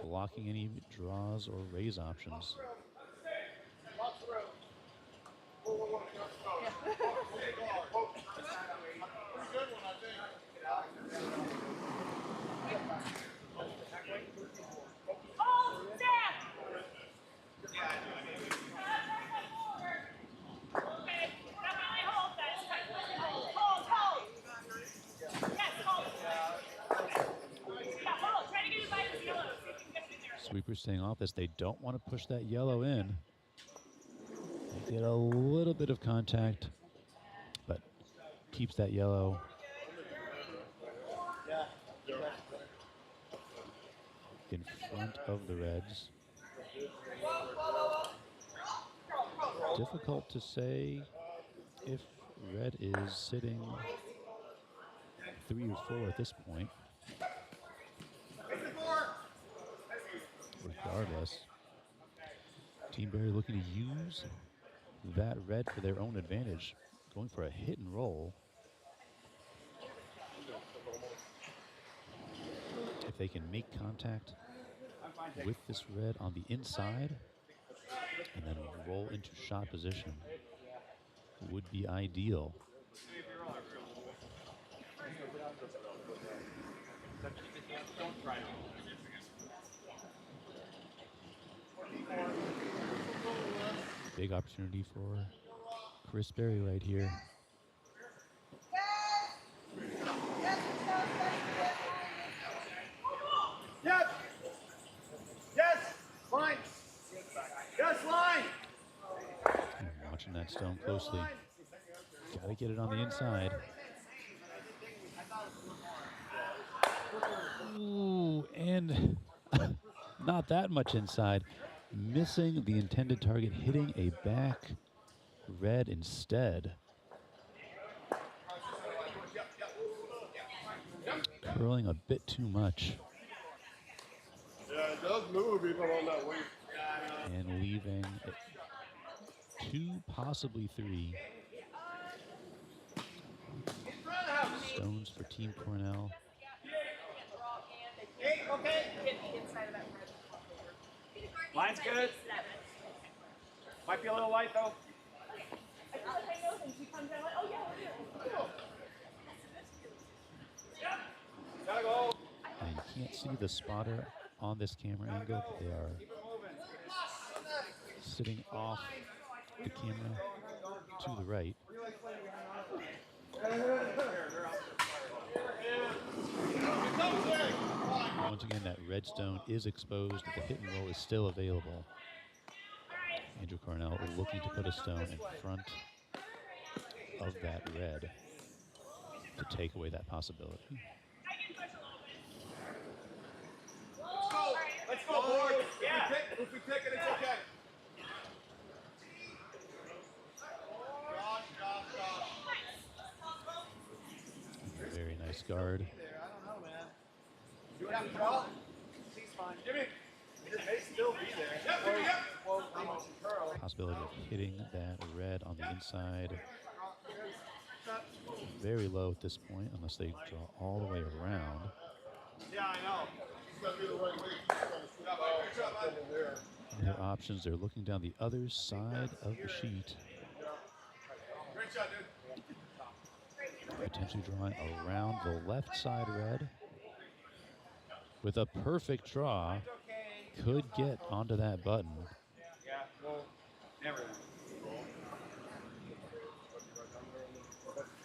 blocking any draws or raise options. Sweepers staying off this. They don't want to push that yellow in. They get a little bit of contact, but keeps that yellow. In front of the reds. Difficult to say if red is sitting 3 or 4 at this point. Regardless, Team Barry looking to use that red for their own advantage, going for a hit and roll. If they can make contact with this red on the inside and then roll into shot position, would be ideal. Big opportunity for Chris Berry right here. Yes. Yes. Line. Yes, line. I'm watching that stone closely. Got to get it on the inside. Ooh, and not that much inside. Missing the intended target, hitting a back red instead. Curling a bit too much. Yeah, it does move even on that weight. And leaving 2, possibly 3. stones for Team Cornell. Hey, okay. Line's good. Might be a little light though. I feel like I know things. He comes down like, oh yeah, we're here. Gotta go. And you can't see the spotter on this camera angle, but they are sitting off the camera to the right. Once again, that red stone is exposed. The hit and roll is still available. Andrew Cornell looking to put a stone in front of that red to take away that possibility. Let's go, board. Yeah. If we pick it, it's okay. Very nice guard. I don't know, man. You have to draw? He's fine. Jimmy. It may still be there. Yep, Jimmy, yep. Well, how much curl? Possibility of hitting that red on the inside. Very low at this point, unless they draw all the way around. Yeah, I know. Their options, they're looking down the other side of the sheet. Great shot, dude. Potentially drawing around the left side red. With a perfect draw, could get onto that button. Yeah, well, never.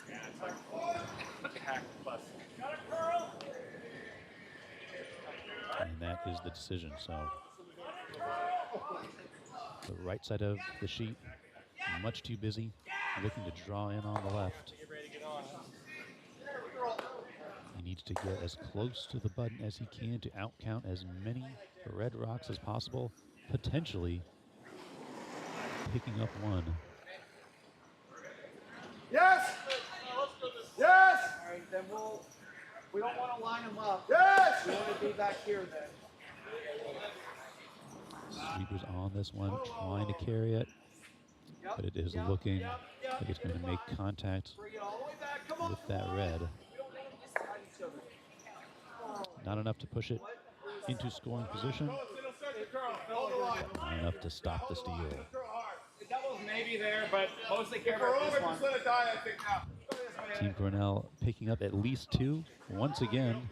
Yeah, it's like hack plus. And that is the decision. So the right side of the sheet, much too busy, looking to draw in on the left. He needs to get as close to the button as he can to outcount as many red rocks as possible, potentially picking up one. Yes! Yes! All right, then we don't want to line them up. Yes! We want to be back here then. Sweepers on this one, trying to carry it, but it is looking like it's going to make contact with that red. Not enough to push it into scoring position, not enough to stop the steal. The doubles may be there, but mostly care We're about over this one. percent of die, I think now. Team Cornell picking up at least two once again.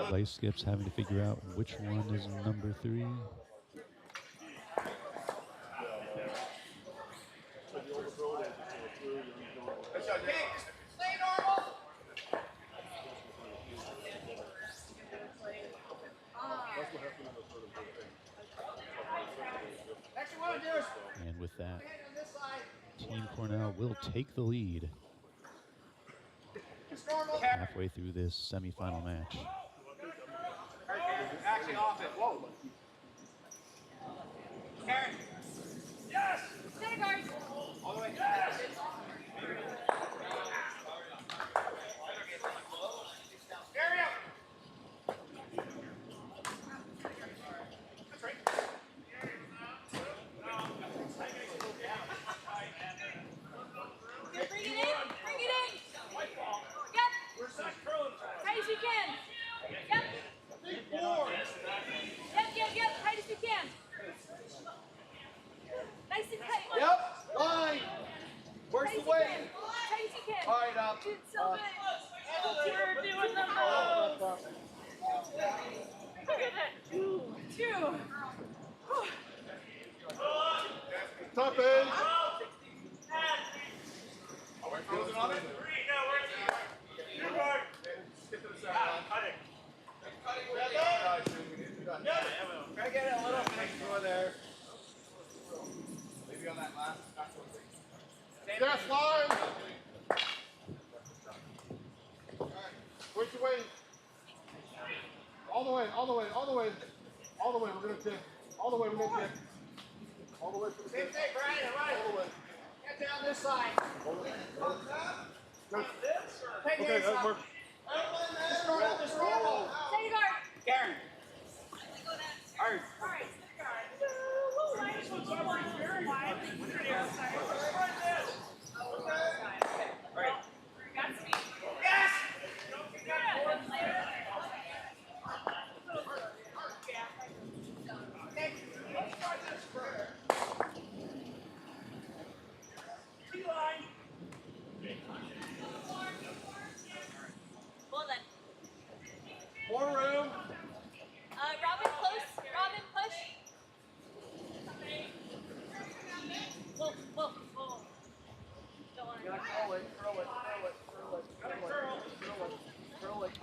Play skips having to figure out which one is number 3. Good shot, King. Stay normal. Next one, dude. And with that, Team Cornell will take the lead halfway through this semifinal match. Actually off it. Whoa. Karen. Yes! Center guard! All the way. Yes! Area. Bring it in! Bring it in! Yep! Tight as you can! Yep! Yep! Tight as you can! Nice and tight! Yep, line. Where's Tight the as you weight? can! Tight as you can! All right, Dude, so good! You're doing the most! Look at that! 2! Whew. Top edge. Closing on it. Get to the side. Try to get it a little next door there. Maybe on that last. Yes, line. Where's the weight? All the way, all the way, all the way. All the way, we're going to kick. All the way, we're going to kick. All the way for the Same kick. thing, Brian, right? All the way. Get down this side. Good. Take Okay, hands that up. works. Just normal, just normal. Center guard! Karen. Art. Alright, center guard. Woo! Nice one, so wide. Very wide.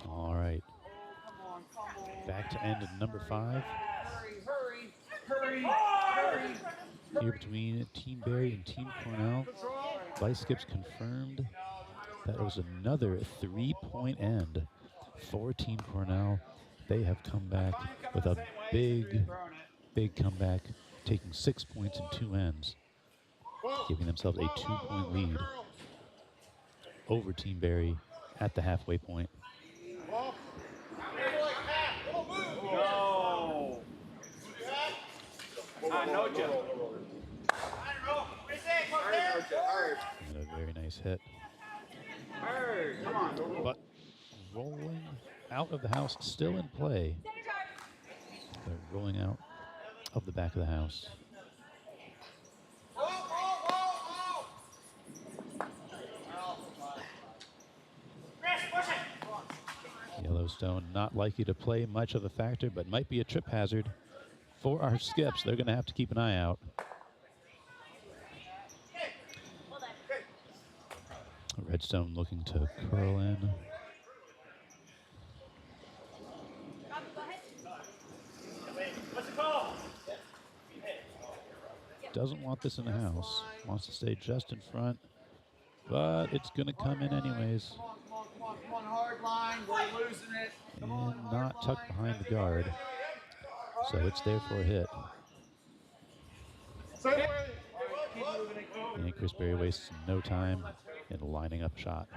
All right. Back to end at number 5. Here between Team Barry and Team Cornell. Vice skips confirmed that it was another 3-point end for Team Cornell. They have come back with a big comeback, taking 6 points in 2 ends, giving themselves a 2-point lead over Team Barry at the halfway point. No, Joe. And a very nice hit. But rolling out of the house, still in play. They're rolling out of the back of the house. Yellowstone not likely to play much of a factor, but might be a trip hazard for our skips. They're going to have to keep an eye out. Redstone looking to curl in. Doesn't want this in the house. Wants to stay just in front, but it's going to come in anyways. Come on, hard line. We're losing it. And not tucked behind the guard. So it's there for a hit. And Chris Berry wastes no time in lining up a shot.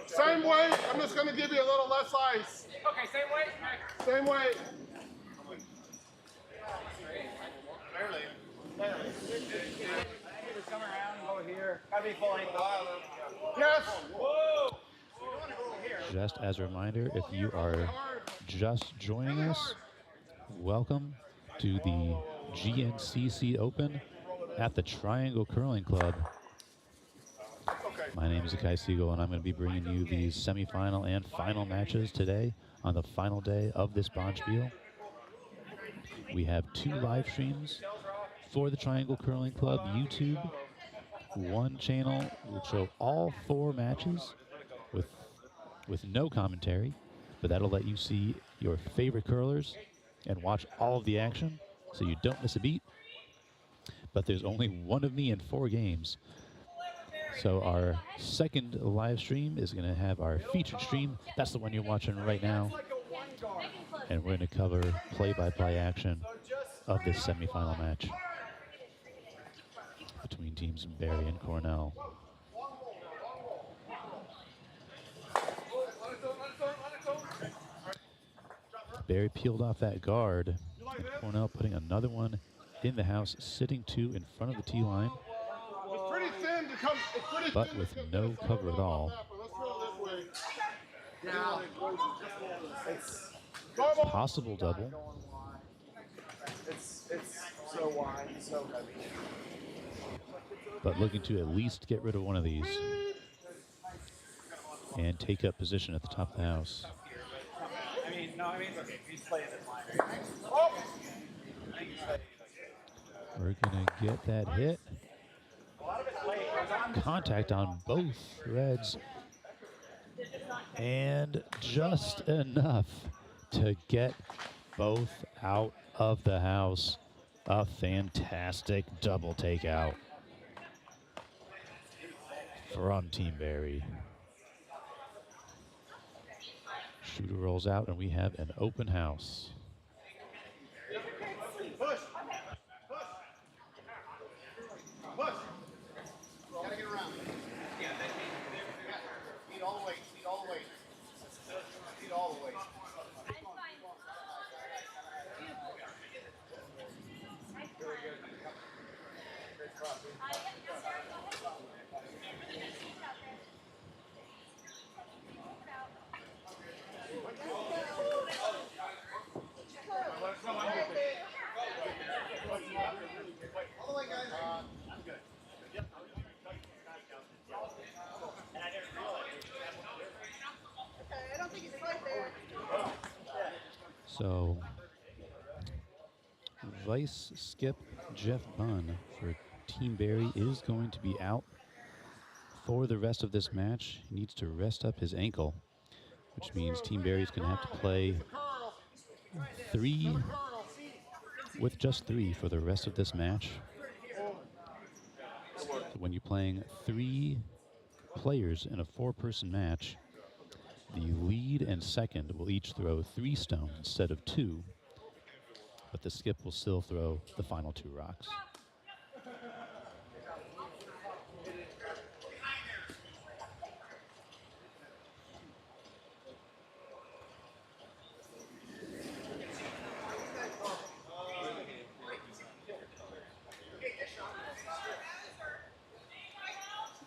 Same weight. I'm just going to give you a little less ice. Okay, same way. Same weight. Come around, go here. Gotta be full ankle. Yes. Just as a reminder, if you are just joining us, welcome to the GNCC Open at the Triangle Curling Club. My name is Akai Siegel, and I'm going to be bringing you these semifinal and final matches today on the final day of this Bonspiel. We have 2 live streams for the Triangle Curling Club YouTube. One channel will show all 4 matches with no commentary, but that'll let you see your favorite curlers and watch all of the action so you don't miss a beat. But there's only one of me in 4 games. So our second live stream is going to have our featured stream. That's the one you're watching right now. And we're going to cover play-by-play action of this semifinal match between teams Barry and Cornell. Barry peeled off that guard, and Cornell putting another one in the house, sitting 2 in front of the T-line, but with no cover at all. Possible double. It's so wide, so heavy. But looking to at least get rid of one of these and take up position at the top of the house. He's playing this line, right? We're going to get that hit. Contact on both Reds. And just enough to get both out of the house. A fantastic double takeout from Team Barry. Shooter rolls out, and we have an open house. Push. Gotta get around. Feed all the way. Feed all the way. Feed all the way. All the way, guys. I'm good. Yep. Okay, I don't think he's quite there. So, Vice skip Jeff Bunn for Team Barry is going to be out for the rest of this match. He needs to rest up his ankle, which means Team Barry's going to have to play 3 with just 3 for the rest of this match. So when you're playing 3 players in a 4-person match, the lead and second will each throw 3 stones instead of 2, but the skip will still throw the final 2 rocks.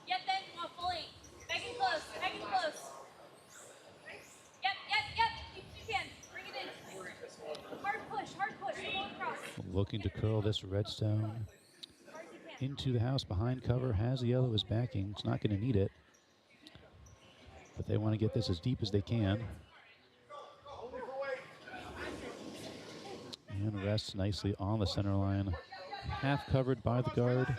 Get that fully. Back in close. Back in close. Yep. You can. Bring it in. Hard push. Go across. Looking to curl this redstone into the house behind cover. Has the yellow as backing. It's not going to need it, but they want to get this as deep as they can. And rests nicely on the center line. Half covered by the guard.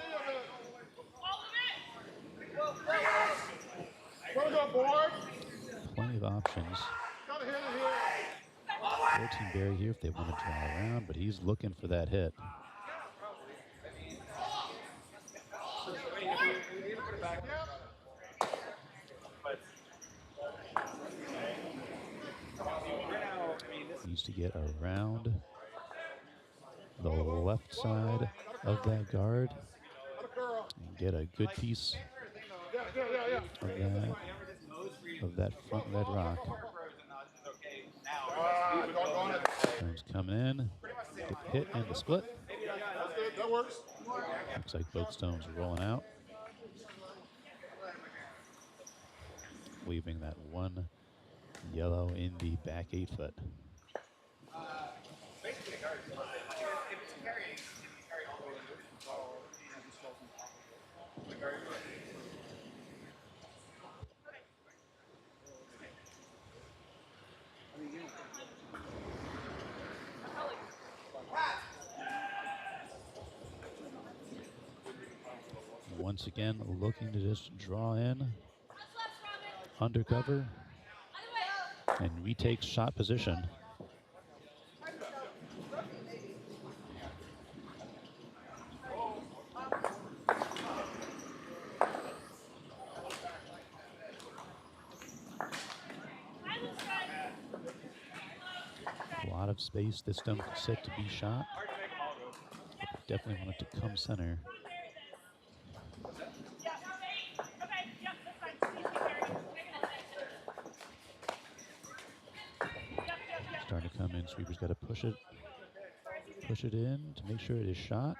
Plenty of options for Team Barry here if they want to draw around, but he's looking for that hit. Needs to get around the left side of that guard and get a good piece of that front red rock. Stones coming in, get the hit and the split. That works. Looks like both stones are rolling out, leaving that one yellow in the back 8-foot. Once again, looking to just draw in undercover and retake shot position. A lot of space this stone can sit to be shot. Definitely want it to come center. Starting to come in. Sweeper's got to push it in to make sure it is shot.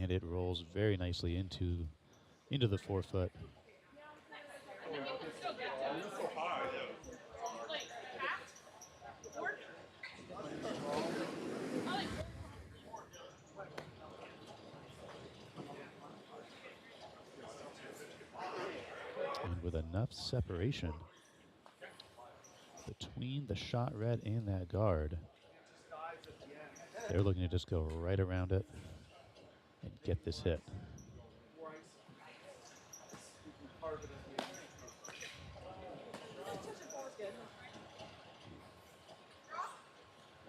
And it rolls very nicely into the 4-foot. And with enough separation between the shot red and that guard, they're looking to just go right around it and get this hit.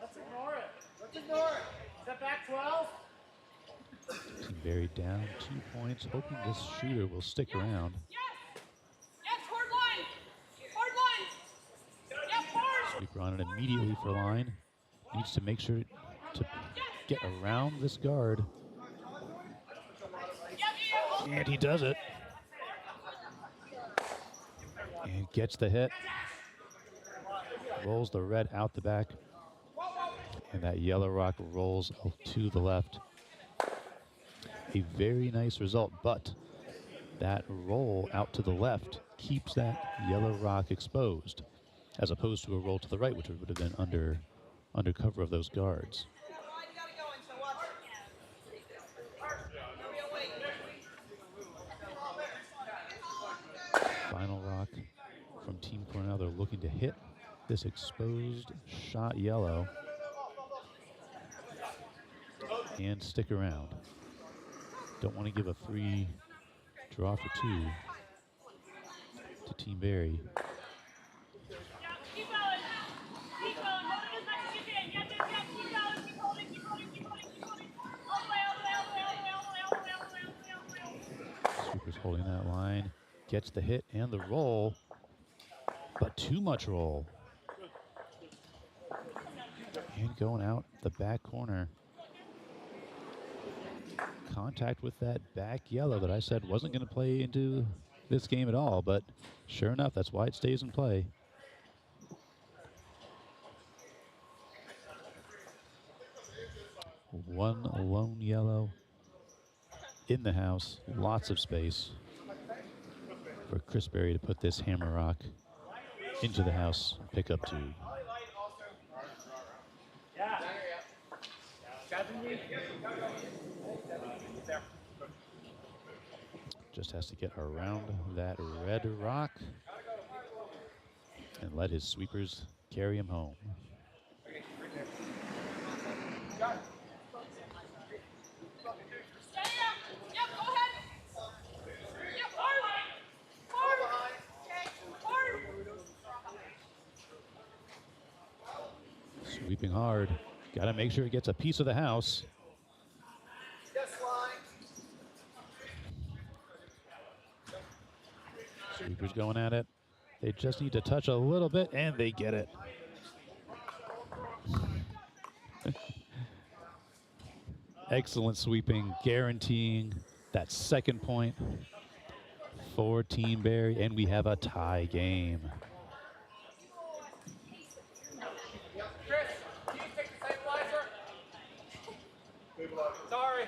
Let's ignore it. Step back 12. Team Barry down 2 points, hoping this shooter will stick around. Yes, hard line. Yep, hard. Sweeper on it immediately for line. Needs to make sure to get around this guard. And he does it. And gets the hit. Rolls the red out the back. And that yellow rock rolls to the left. A very nice result, but that roll out to the left keeps that yellow rock exposed, as opposed to a roll to the right, which would have been under cover of those guards. Final rock from Team Cornell. They're looking to hit this exposed shot yellow and stick around. Don't want to give a free Draw for 2 to Team Barry. Yeah, keep going. Keep going. Hold it as much as you can. Yes, yes, yes. Keep going. Keep holding. Keep holding. Keep holding. Keep holding. All the way, all the way, all the way, all the way, all the way, all the way, all the way, all the way, all the way, all the way. Sweeper's holding that line. Gets the hit and the roll. But too much roll. And going out the back corner. Contact with that back yellow that I said wasn't going to play into this game at all, but sure enough, that's why it stays in play. One lone yellow in the house, lots of space for Chris Berry to put this hammer rock into the house, pick up 2. Just has to get around that red rock and let his sweepers carry him home. Sweeping hard. Got to make sure he gets a piece of the house. Sweepers going at it. They just need to touch a little bit, and they get it. Excellent sweeping, guaranteeing that second point for Team Barry, and we have a tie game.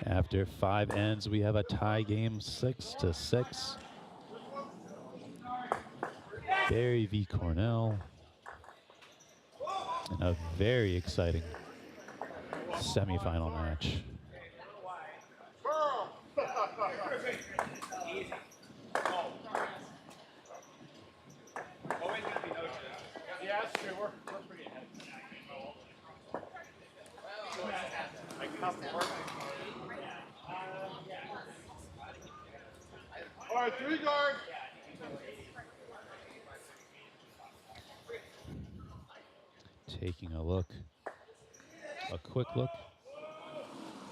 After 5 ends, we have a tie game, 6-6. Barry v. Cornell. And a very exciting semifinal match. All right, 3 guard. Taking a look, a quick look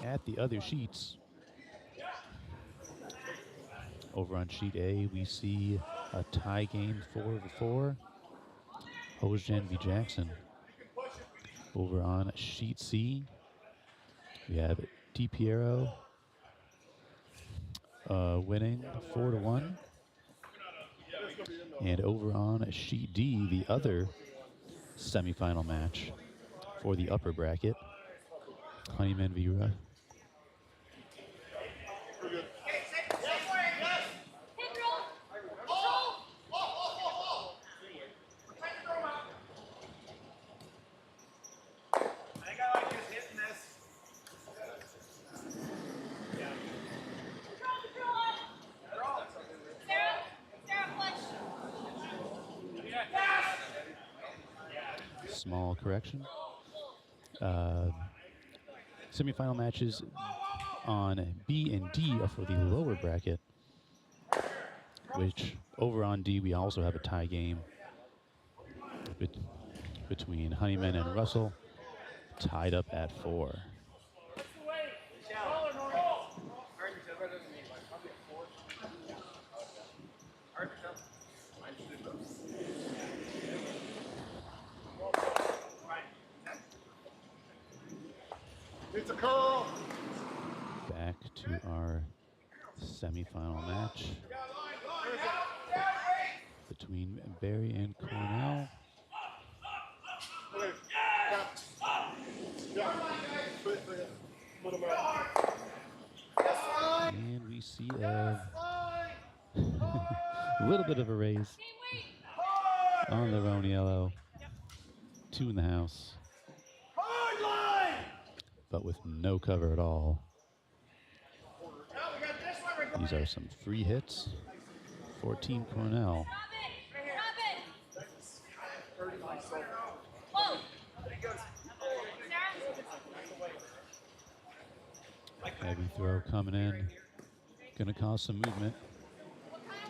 at the other sheets. Over on sheet A, we see a tie game 4-4. Hojan v. Jackson. Over on sheet C, we have DiPiero winning 4-1. And over on sheet D, the other semifinal match for the upper bracket, Honeyman v. Rush. Small correction. Semifinal matches on B and D are for the lower bracket, which over on D we also have a tie game between Honeyman and Russell, tied up at 4. It's a curl. Back to our semifinal match between Barry and Cornell. And we see a little bit of a raise on the Roan yellow. 2 in the house, but with no cover at all. These are some free hits for Team Cornell. Heavy throw coming in. Gonna cause some movement.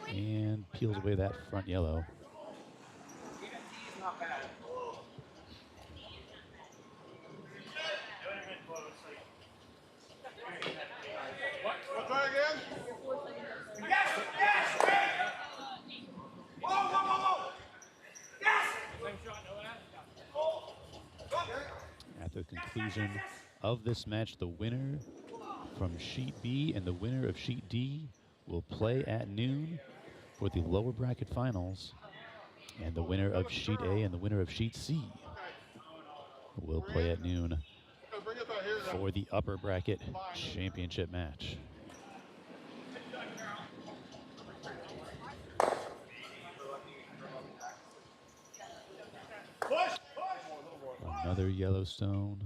And peels away that front yellow. We'll try again. Yes! Yes! Whoa, whoa, whoa, whoa! Yes! At the conclusion of this match, the winner from Sheet B and the winner of Sheet D will play at noon for the lower bracket finals. And the winner of Sheet A and the winner of Sheet C will play at noon for the upper bracket championship match. Another Yellowstone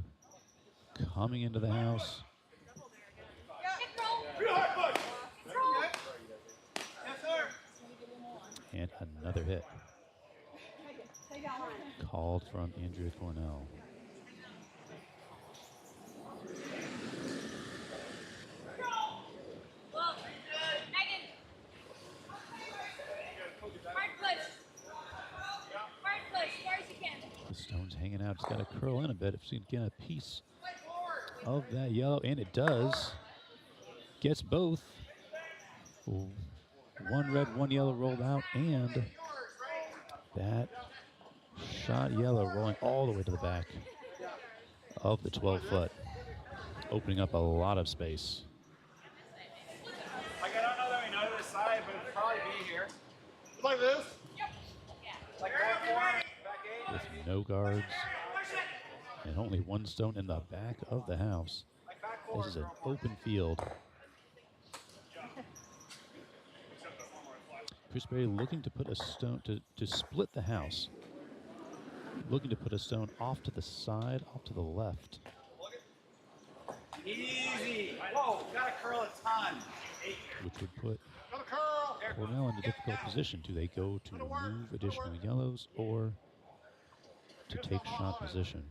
coming into the house. And another hit. Called from Andrea Cornell. The stone's hanging out. It's got to curl in a bit if she can get a piece of that yellow, and it does. Gets both. One red, one yellow rolled out, and that shot yellow rolling all the way to the back of the 12-foot, opening up a lot of space. Like, I don't know that we know this side, but it'll probably be here. Like this? Like back four, back eight. With no guards and only one stone in the back of the house. This is an open field. Chris Berry looking to put a stone to split the house. Looking to put a stone off to the side, off to the left. Easy. Whoa, gotta curl a ton. Which would put Cornell in a difficult position. Do they go to remove additional yellows or to take shot position?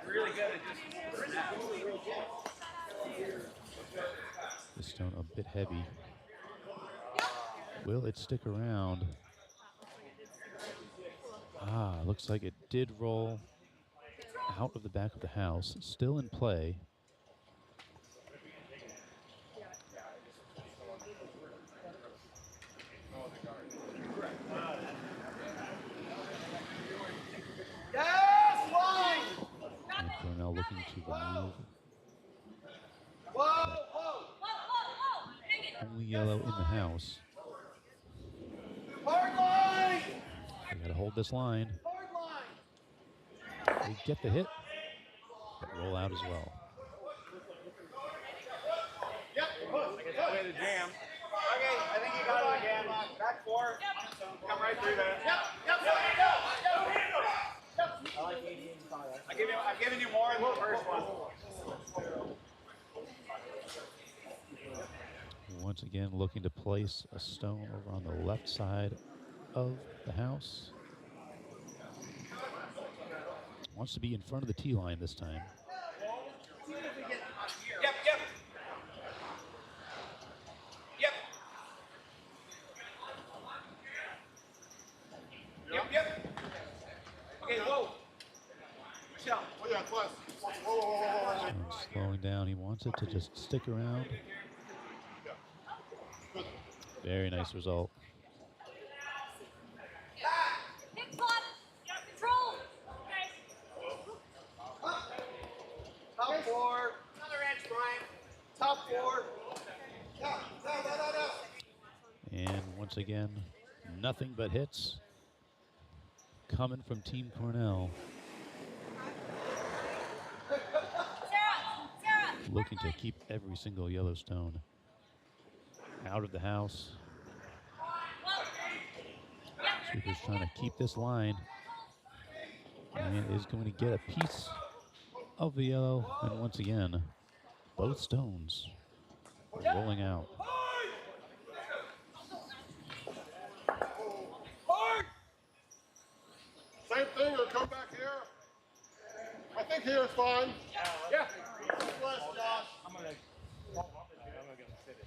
Really good. The stone a bit heavy. Will it stick around? Looks like it did roll out of the back of the house. Still in play. Yes, line! And Cornell looking to remove Whoa, whoa! only yellow in the house. Hard line! They gotta hold this line. Hard line! They get the hit, but roll out as well. Yep, Way to jam. Okay, I think you got it again. Back four. Come right through that. yep, I've given you more in the first one. Once again, looking to place a stone over on the left side of the house. Wants to be in front of the tee line this time. Yep, yep. Yep. Yep, yep. Okay, whoa. Michelle. Oh, yeah, plus. Whoa. Stone's slowing down. He wants it to just stick around. Very nice result. Top four. Another inch, Brian. Top four. And once again, nothing but hits coming from Team Cornell. Looking to keep every single Yellowstone out of the house. Sweeper's trying to keep this line. And is going to get a piece of the yellow. And once again, both stones rolling out. Same thing, or come back here. I think here's fine. Yeah. Bless, Josh. I'm gonna get sit it.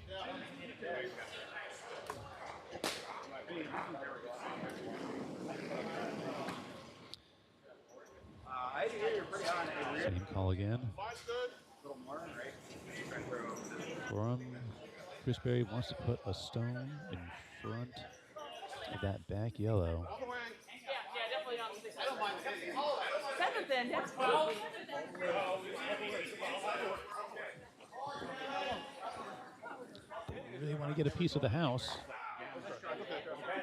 I hear you're pretty on it. Same call again. Fine's good. Little more, right? From Chris Berry wants to put a stone in front of that back yellow. All the way. Yeah, definitely not the I don't mind hitting. seventh then. That's cool. They really want to get a piece of the house,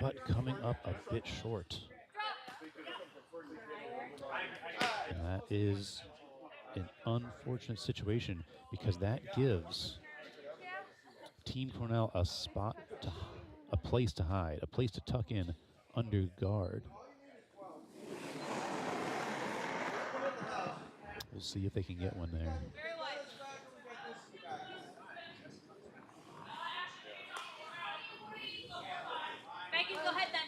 but coming up a bit short. And that is an unfortunate situation because that gives Team Cornell a spot, a place to hide, a place to tuck in under guard. We'll see if they can get one there. Maggie, go ahead then.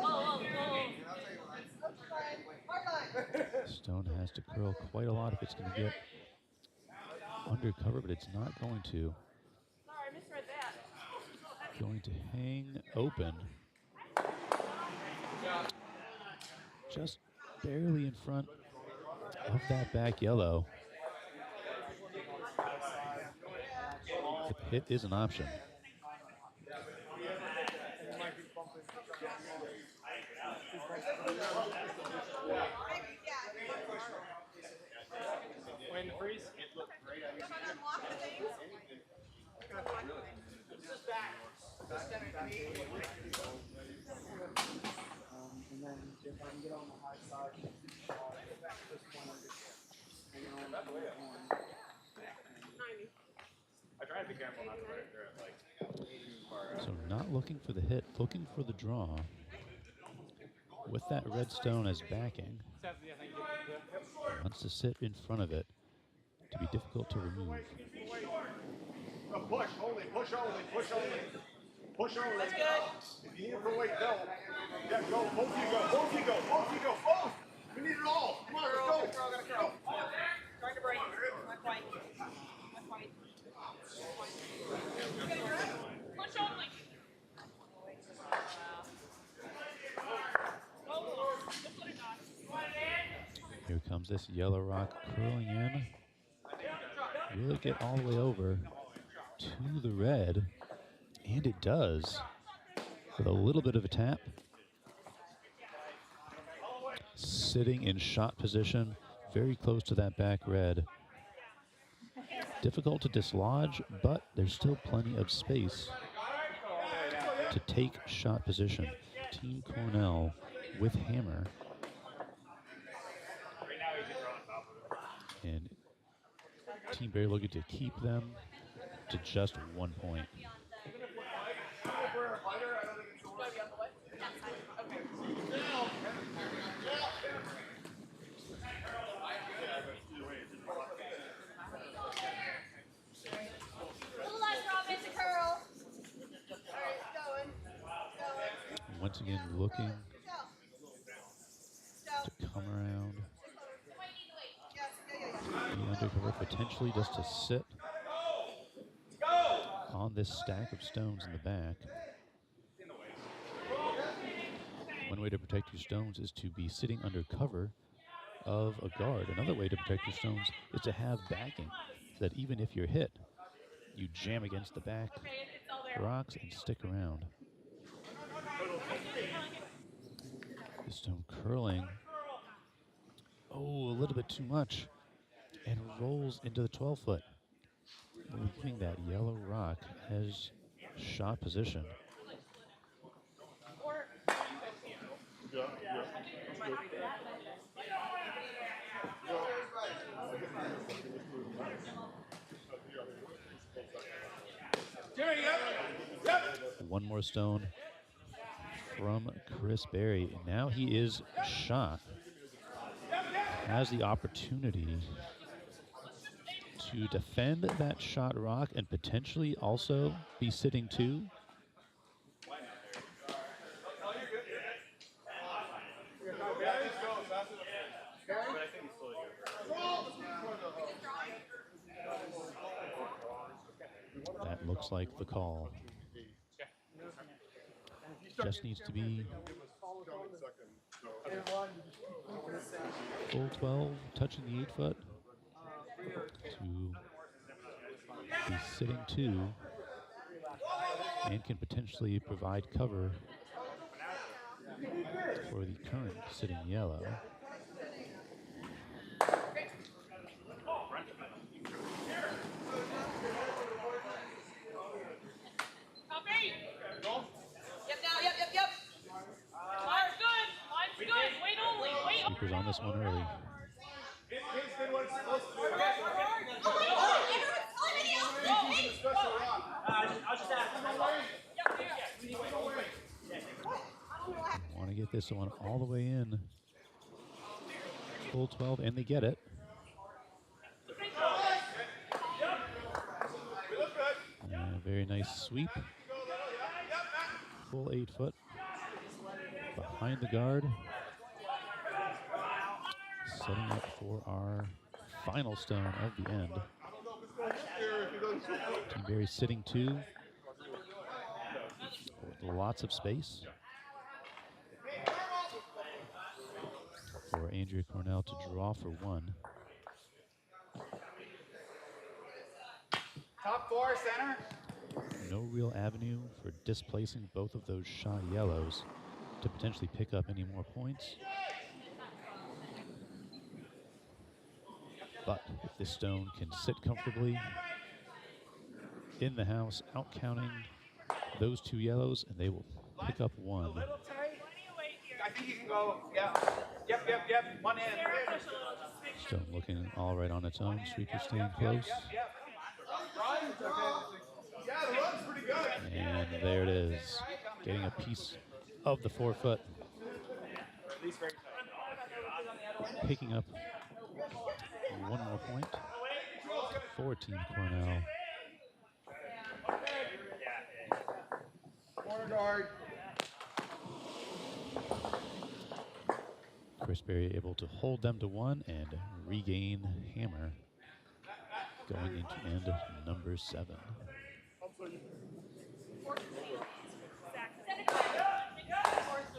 Whoa. Stone has to curl quite a lot if it's going to get undercover, but it's not going to. Sorry, I misread that. Going to hang open. Just barely in front of that back yellow. The hit is an option. When the freeze? And then if I can get on the high side, this one, hang on. I try to be careful not to put it through it, like. So not looking for the hit, looking for the draw. With that red stone as backing, wants to sit in front of it to be difficult to remove. Push only, push only, push only. Push only. That's good. If you need it for weight, go. Yeah, go. Both of you go. Both of you go. Both of you go. Both. We need it all. Come on, let's go. Go. Trying to break. Not quite. Not quite. Push only. Here comes this yellow rock curling in. Will it get all the way over to the red? And it does. With a little bit of a tap. Sitting in shot position, very close to that back red. Difficult to dislodge, but there's still plenty of space to take shot position. Team Cornell with hammer. And Team Berry looking to keep them to just 1 point. Little less Robin to curl. Alright, going. Once again, looking to come around. Be undercover, potentially just to sit on this stack of stones in the back. One way to protect your stones is to be sitting under cover of a guard. Another way to protect your stones is to have backing, so that even if you're hit, you jam against the back rocks and stick around. The stone curling. Oh, a little bit too much. And rolls into the 12-foot, leaving that yellow rock as shot position. One more stone from Chris Berry. Now he is shot. Has the opportunity to defend that shot rock and potentially also be sitting two. looks like the call. Just needs to be full 12, touching the 8-foot to be sitting 2 and can potentially provide cover for the current sitting yellow. Copy. Yep, now, yep. Line's good. Line's good. Wait only. Wait. Sweepers on this one early. Want to get this one all the way in. Full 12, and they get it. Very nice sweep. Full 8-foot. Behind the guard. Setting up for our final stone of the end. Team Barry sitting 2. With lots of space. For Andrea Cornell to draw for 1. Top 4, center. No real avenue for displacing both of those shy yellows to potentially pick up any more points. But if this stone can sit comfortably in the house, out counting those 2 yellows, and they will pick up 1. I think you can go, yeah. Yep. 1 in. Stone looking all right on its own. Sweeper staying close. Yeah, the run's pretty good. And there it is. Getting a piece of the 4-foot. Picking up 1 more point for Team Cornell. Corner guard. Chris Berry able to hold them to 1 and regain hammer going into end number 7.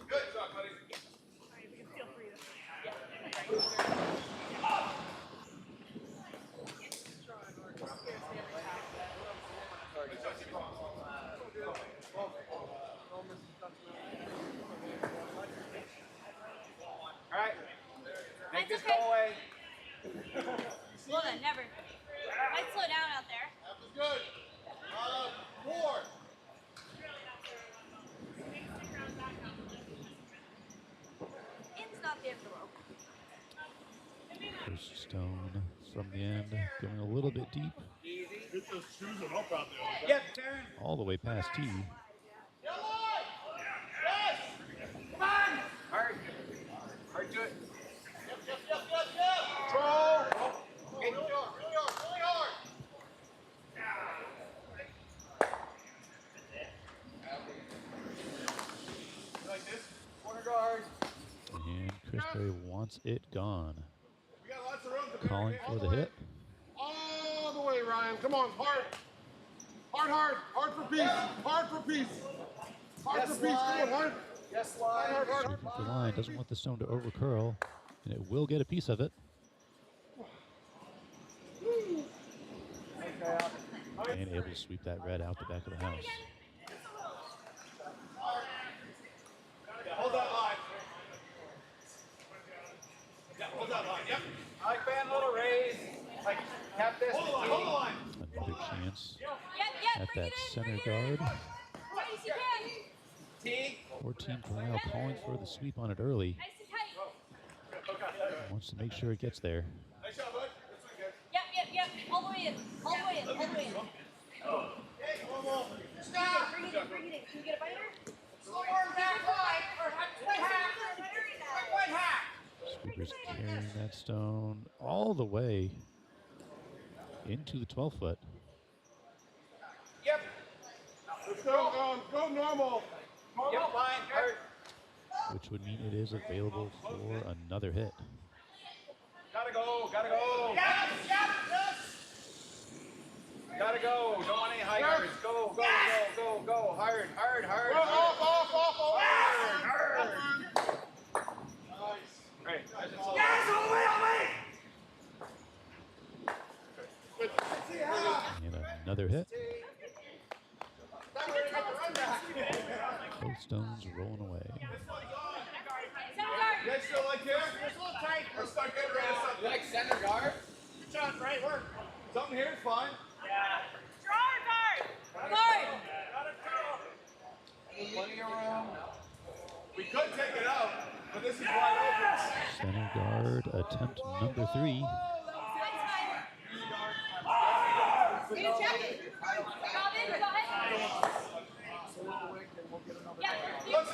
Good job, buddy. All right. Make this go away. Well then, never. Might slow down out there. That was good. 4. In's not the end of the world. First stone from the end, going a little bit deep, Get those shoes and up out there. Yep, Darren. all the way past tee. Yes! Come on! Hard to it. Yep. Control. Okay, really hard. You like this? Corner guard. And Chris Berry wants it gone. We got lots of room to Calling all for the way. hit. All the way, Ryan. Come on, hard. Hard for peace. Hard for peace. Hard for peace. Come on, hard. Yes, hard. Sweeping for line, doesn't want the stone to overcurl, and it will get a piece of it. And able to sweep that red out the back of the house. Hold that line. Yeah, hold that line. Yep. I like band little raise. Like tap this. Hold the line. Another chance Yep, at bring that it in, center bring it guard. in. Nice and tight. T. Or Team Cornell calling for the sweep on it early. Nice and tight. Wants to make sure it gets there. Nice shot, bud. This one good. Yep. All the way in. Hey, come on. Stop. Bring it in. Can you get a biter? Slow arm back line. One hack. Sweepers carrying that stone all the way into the 12-foot. Yep. Let's go. Go normal. Yep, line. Hard. Which would mean it is available for another hit. Gotta go. Yes. Gotta go. Don't want any high yards. Go. Another hit. Both stones rolling away. Center guard. You guys still like here? It's a little tight. Or start getting rid of something. You like center guard? Good shot, right? Work. Something here is fine. Drawer guard. Guard. Plenty of room. We could take it out, but this is wide open. Center guard attempt number 3. You check it. Robin, go ahead. Yeah.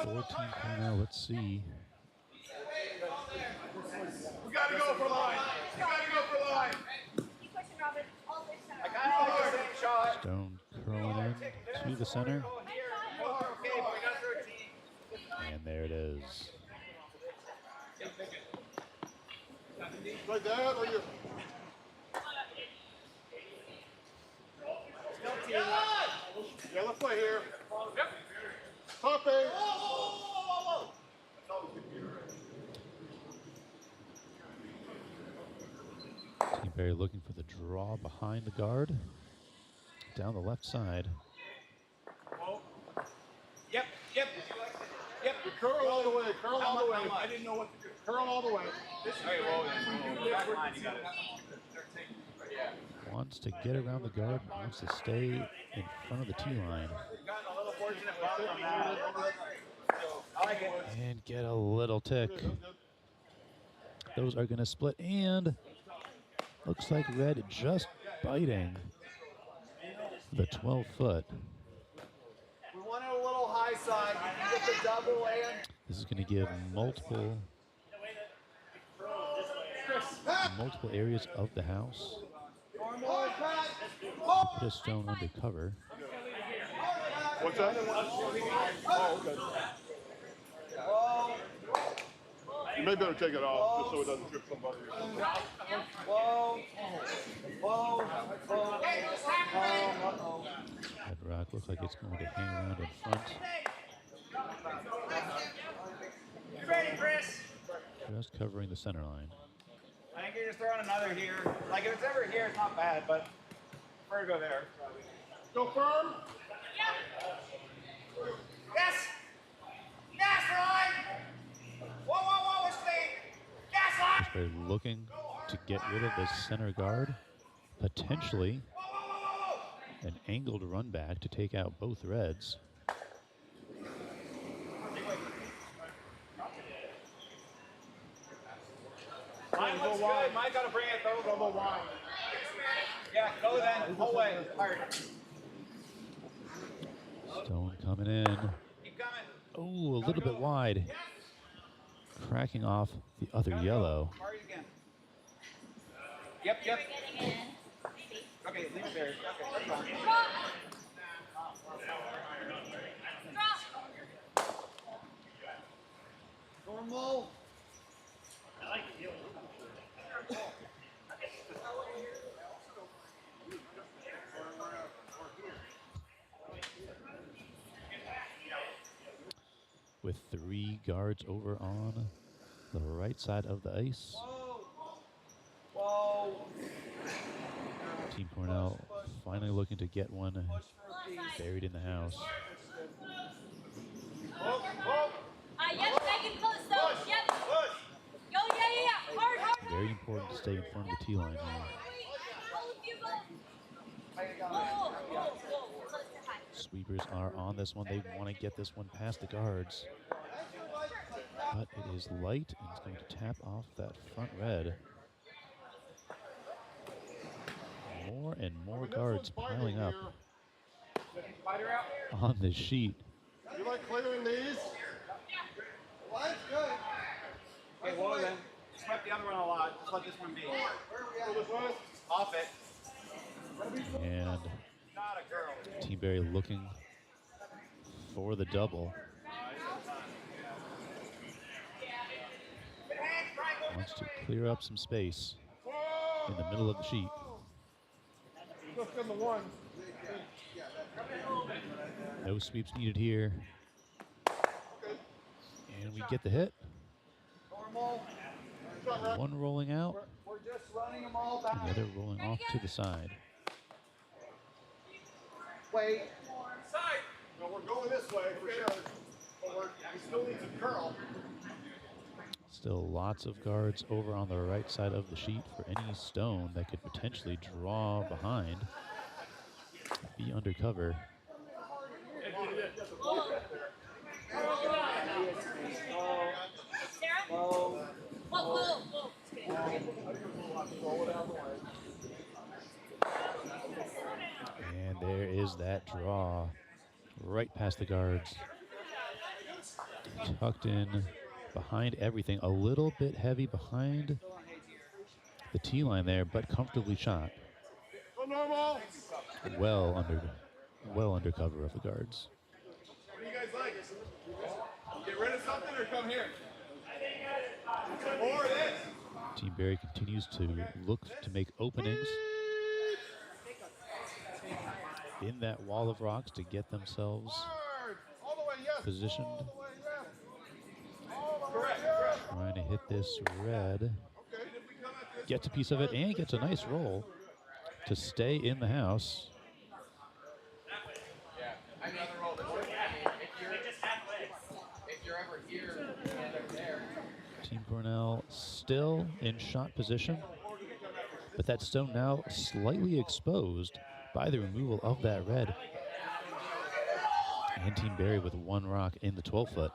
14 let's see. We gotta go for line. We gotta go for line. Keep pushing, Robin. All the way center. I got the same shot. Stone curling in to the center. Okay, but we got 13. And there it is. Like that, or you? Yeah, let's play here. Yep. Top 8. Team Barry looking for the draw behind the guard. Down the left side. Yep. Curl all the way. Curl all the way. I didn't know what to do. Curl all the way. This is back line. You got it. Wants to get around the guard. Wants to stay in front of the tee line. Gotten a little fortunate bump on that. I like it. And get a little tick. Those are going to split. And looks like red just biting the 12-foot. We want it a little high side. You can get the double and. This is going to give multiple areas of the house. Put a stone under cover. What's that? Oh, okay. You may better take it off just so it doesn't trip somebody or something. That rock looks like it's going to hang around in front. You ready, Chris? Just covering the center line. I think you're just throwing another here. Like if it's ever here, it's not bad, but prefer to go there. Go firm. Yes. Yes, line. Whoa, it's clean. Yes, line. They're looking to get rid of the center guard. Potentially an angled run back to take out both reds. Line looks good. Mike got to bring it though. Go wide. Yeah, go then. Whole way. Hard. Stone coming in. Keep coming. Oh, a little bit wide. Cracking off the other yellow. Hard again. Yep. Getting in. Okay, leave it there. Okay, that's fine. Drop. Normal. With 3 guards over on the right side of the ice. Whoa. Team Cornell finally looking to get one buried in the house. Yep, Megan close though. Yep. Go, yeah. Hard. Very important to stay in front of the tee line here. Whoa. Sweepers are on this one. They want to get this one past the guards. But it is light and it's going to tap off that front red. More and more guards piling up on this sheet. You like clearing these? Line's good. Okay, well then, swept the other one a lot. Just let this one be. Off it. And Not a girl. Team Barry looking for the double. Wants to clear up some space in the middle of the sheet. Just in the one. No sweeps needed here. And we get the hit. Normal. One rolling out, We're just running them all and back. the other rolling off to the side. Wait. No, we're going this way for sure. But we still need some curl. Still lots of guards over on the right side of the sheet for any stone that could potentially draw behind, be undercover. Sarah? Whoa. Whoa. And there is that draw right past the guards. Tucked in behind everything, a little bit heavy behind the tee line there, but comfortably shot. Go normal. Well under cover of the guards. What do you guys like? Get rid of something or come here? More of this. Team Barry continues to look to make openings in that wall of rocks to get themselves All the way, yes. positioned. All the way, yes. Correct. Trying to hit this red. Okay. Gets a piece of it and gets a nice roll to stay in the house. If you're ever here and they're there. Team Cornell still in shot position, but that stone now slightly exposed by the removal of that red. And Team Barry with one rock in the 12-foot.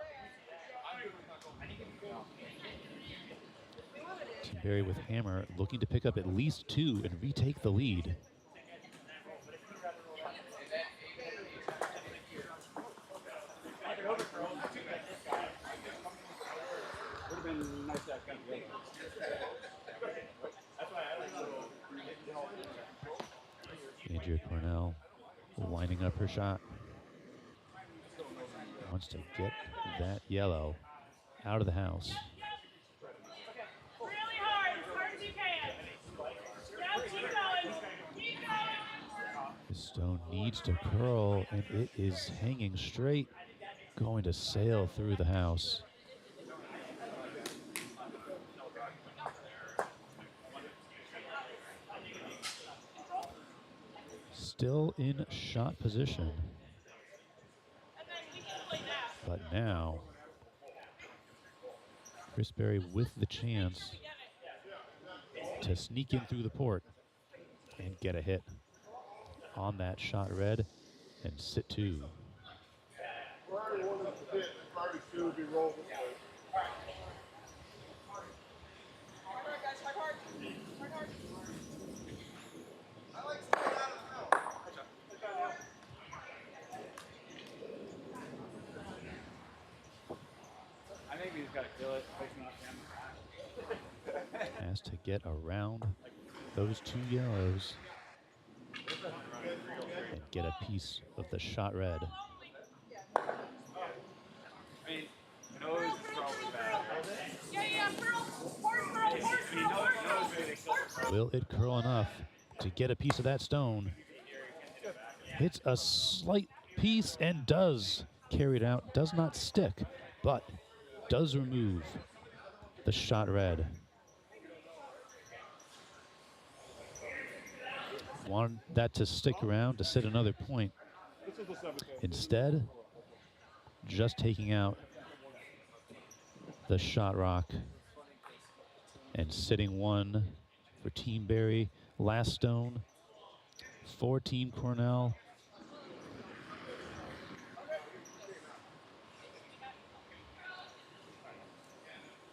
Team Barry with hammer looking to pick up at least two and retake the lead. Andrea Cornell lining up her shot. Wants to get that yellow out of the house. Really hard, as hard as you can. Yeah, keep going. Keep going. The stone needs to curl, and it is hanging straight, going to sail through the house. Still in shot position. But now, Chris Berry with the chance to sneak in through the port and get a hit on that shot red and sit two. I think we just gotta kill it. Has to get around those two yellows and get a piece of the shot red. I mean, nose is probably bad. Yeah, curl. Will it curl enough to get a piece of that stone? Hits a slight piece and does carry it out. Does not stick, but does remove the shot red. Wanted that to stick around to sit another point. Instead, just taking out the shot rock and sitting one for Team Barry. Last stone for Team Cornell.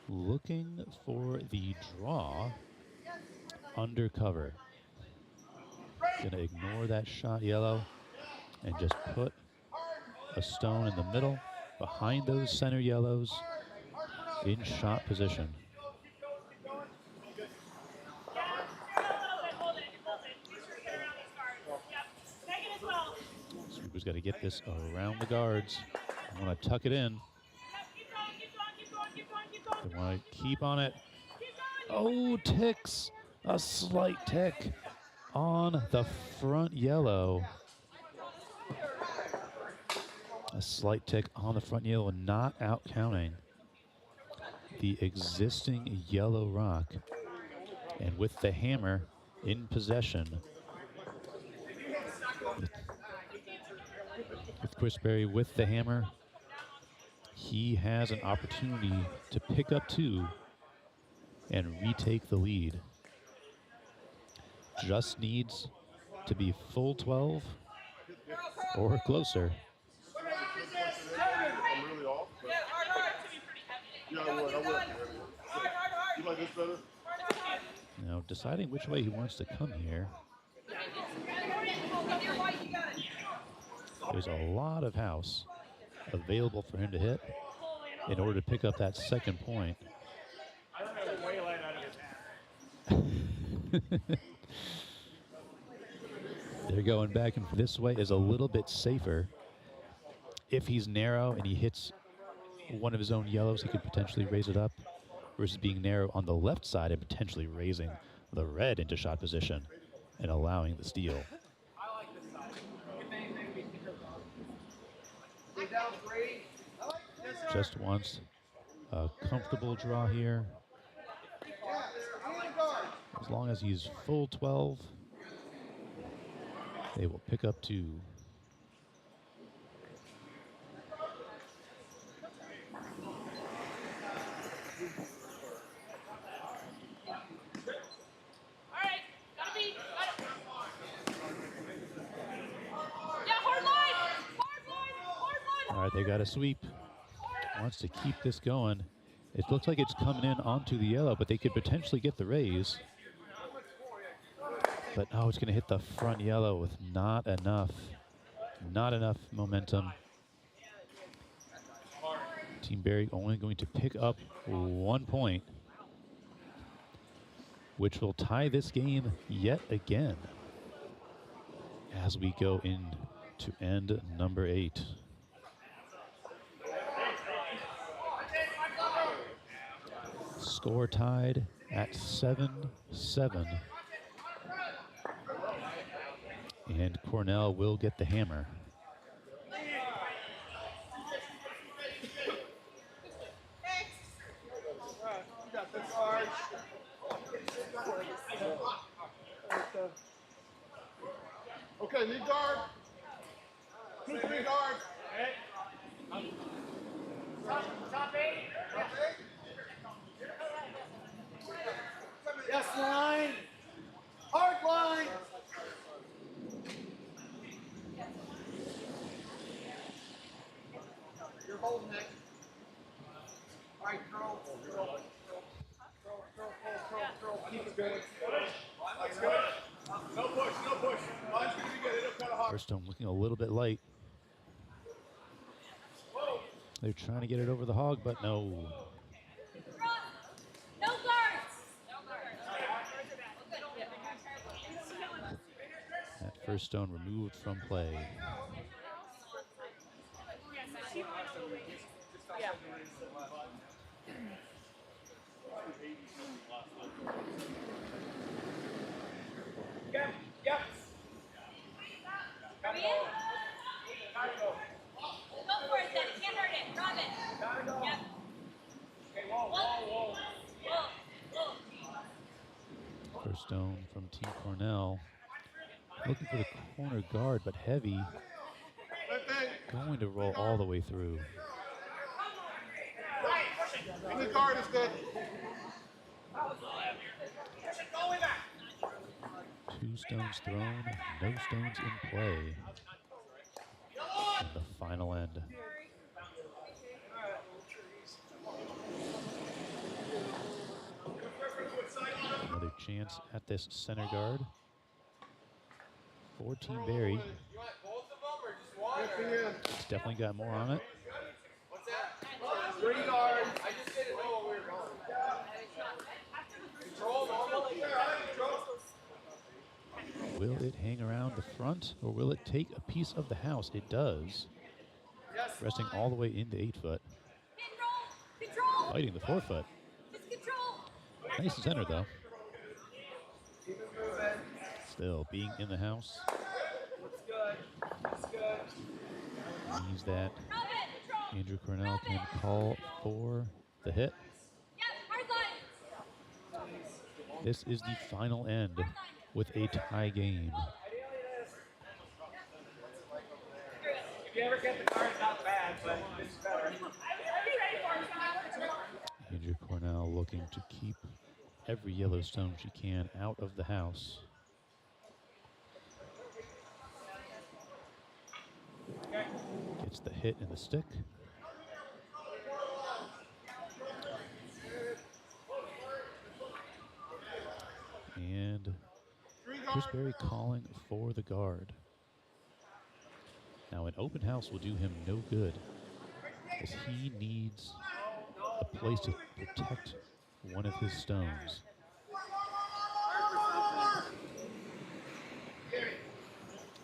Looking for the draw undercover. Gonna ignore that shot yellow and just put a stone in the middle behind those center yellows in shot position. Sweeper's got to get this around the guards. I want to tuck it in. They want to keep on it. Oh, ticks. A slight tick on the front yellow. A slight tick on the front yellow, not out counting the existing yellow rock. And with the hammer in possession, Quisberry with the hammer. He has an opportunity to pick up 2 and retake the lead. Just needs to be full 12 or closer. I'm really off. But yeah, I would. You like this better? Now deciding which way he wants to come here. There's a lot of house available for him to hit in order to pick up that second point. They're going back, and this way is a little bit safer. If he's narrow and he hits one of his own yellows, he could potentially raise it up, versus being narrow on the left side and potentially raising the red into shot position and allowing the steal. Just wants a comfortable draw here. As long as he's full 12, they will pick up 2. All right, they got a sweep. Wants to keep this going. It looks like it's coming in onto the yellow, but they could potentially get the raise. But oh, it's going to hit the front yellow with not enough momentum. Team Barry only going to pick up 1 point, which will tie this game yet again as we go into end number 8. Score tied at 7-7. And Cornell will get the hammer. Okay, lead guard. 2, 3 guard. Top 8. Yes, line. Hard line. You're holding it. All right, curl. Keep it going. No push, no push. Line's gonna be good. Hit up kind of hard. Firstone looking a little bit light. They're trying to get it over the hog, but no. No guards. That first stone removed from play. Yep. Are we in? Go for it, then. It can't hurt it. Drop it. Yep. Okay, whoa. First stone from Team Cornell. Looking for the corner guard, but heavy. Going to roll all the way through. Any guard is good. 2 stones thrown, no stones in play. In the final end. Another chance at this center guard. For Team Barry. You want both of them or just one? It's definitely got more on it. What's that? 3 guards. I just didn't know where we were going. Control, Will it hang around the front, or will it take a piece of the house? It does. Resting all the way into 8-foot. Control. Fighting the 4-foot. Just control. Nice center, though. Still being in the house. Means that Andrew Cornell can call for the hit. This is the final end with a tie game. If you ever get the card, not bad, but it's better. I'd be ready for it. Andrew Cornell looking to keep every Yellowstone she can out of the house. Gets the hit in the stick. And Chris Berry calling for the guard. Now an open house will do him no good, as he needs a place to protect one of his stones.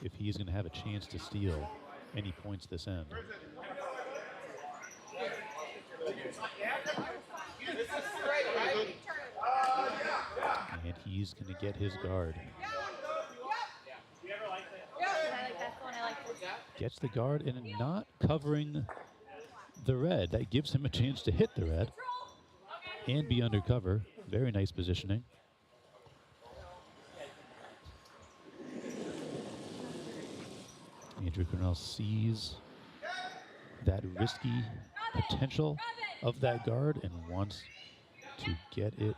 If he is going to have a chance to steal any points this end. And he's going to get his guard. Gets the guard and not covering the red. That gives him a chance to hit the red and be undercover. Very nice positioning. Andrew Cornell sees that risky potential of that guard and wants to get it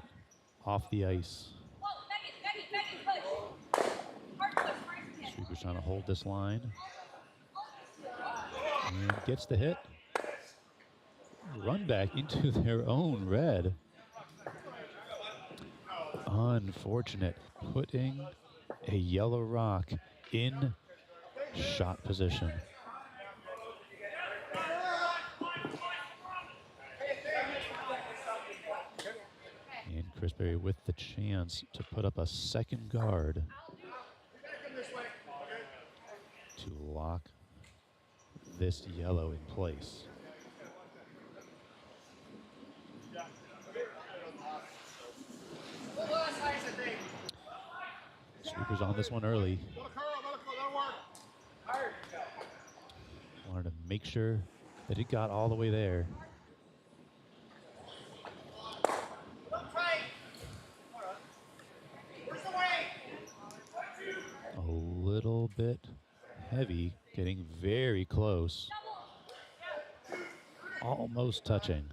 off the ice. Sweeper's trying to hold this line. And gets the hit. Run back into their own red. Unfortunate. Putting a yellow rock in shot position. And Chris Berry with the chance to put up a second guard to lock this yellow in place. Sweepers on this one early. Wanted to make sure that it got all the way there. A little bit heavy, getting very close. Almost touching.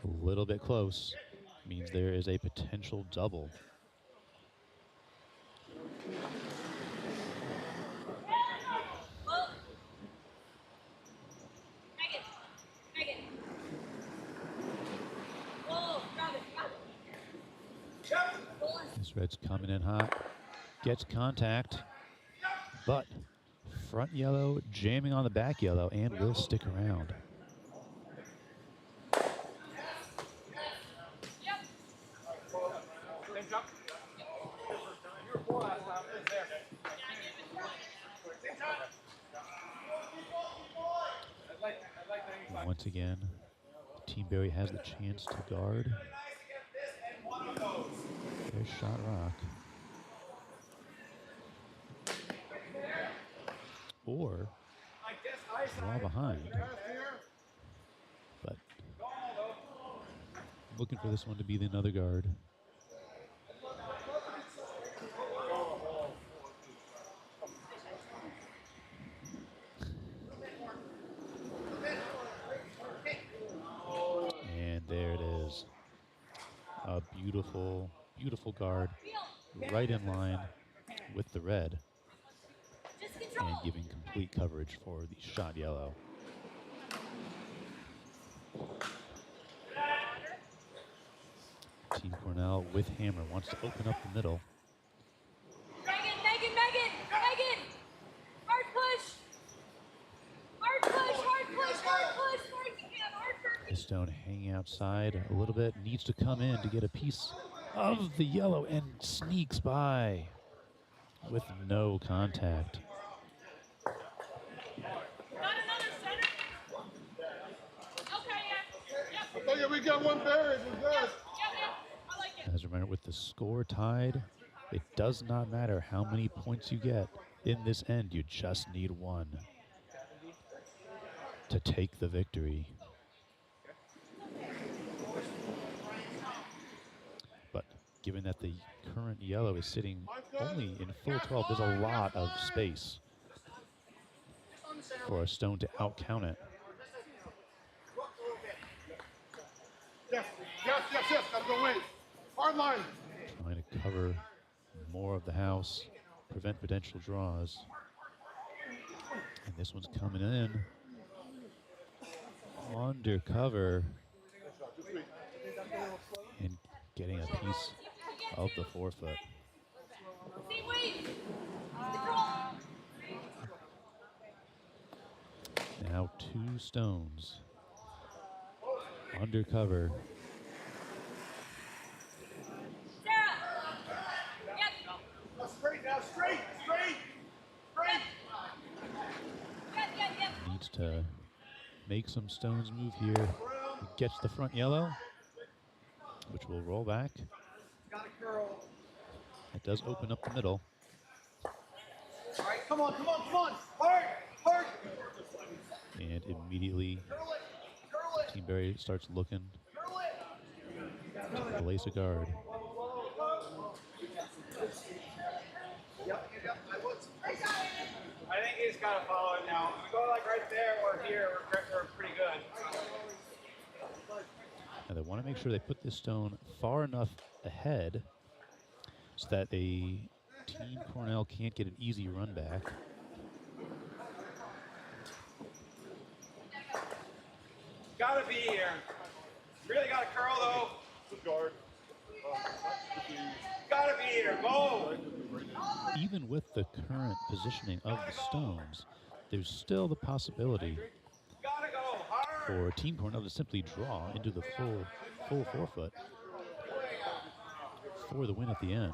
A little bit close means there is a potential double. This red's coming in hot. Gets contact, but front yellow jamming on the back yellow and will stick around. Once again, Team Berry has the chance to guard their shot rock. Or draw behind. But looking for this one to be the another guard. And there it is. A beautiful, beautiful guard right in line with the red and giving complete coverage for the shot yellow. Team Cornell with hammer wants to open up the middle. Megan! Hard push! Hard push! The stone hanging outside a little bit, needs to come in to get a piece of the yellow and sneaks by with no contact. Okay, we got one buried. We're good. As a reminder, with the score tied, it does not matter how many points you get in this end. You just need one to take the victory. But given that the current yellow is sitting only in full 12, there's a lot of space for a stone to out-count it. Yes, gotta go in. Hard line. Trying to cover more of the house, prevent potential draws. And this one's coming in. Undercover. And getting a piece of the forefoot. Now 2 stones. Undercover. Straight now, straight. Needs to make some stones move here. Gets the front yellow, which will roll back. It does open up the middle. All right, come on. Hard. And immediately, Team Barry starts looking to place a guard. I think he's got to follow it now. If we go like right there or here, we're pretty good. Now they want to make sure they put this stone far enough ahead so that a Team Cornell can't get an easy run back. Gotta be here. Really gotta curl though. Good guard. Gotta be here. Go. Even with the current positioning of the stones, there's still the possibility Gotta go hard. for Team Cornell to simply draw into the full forefoot for the win at the end.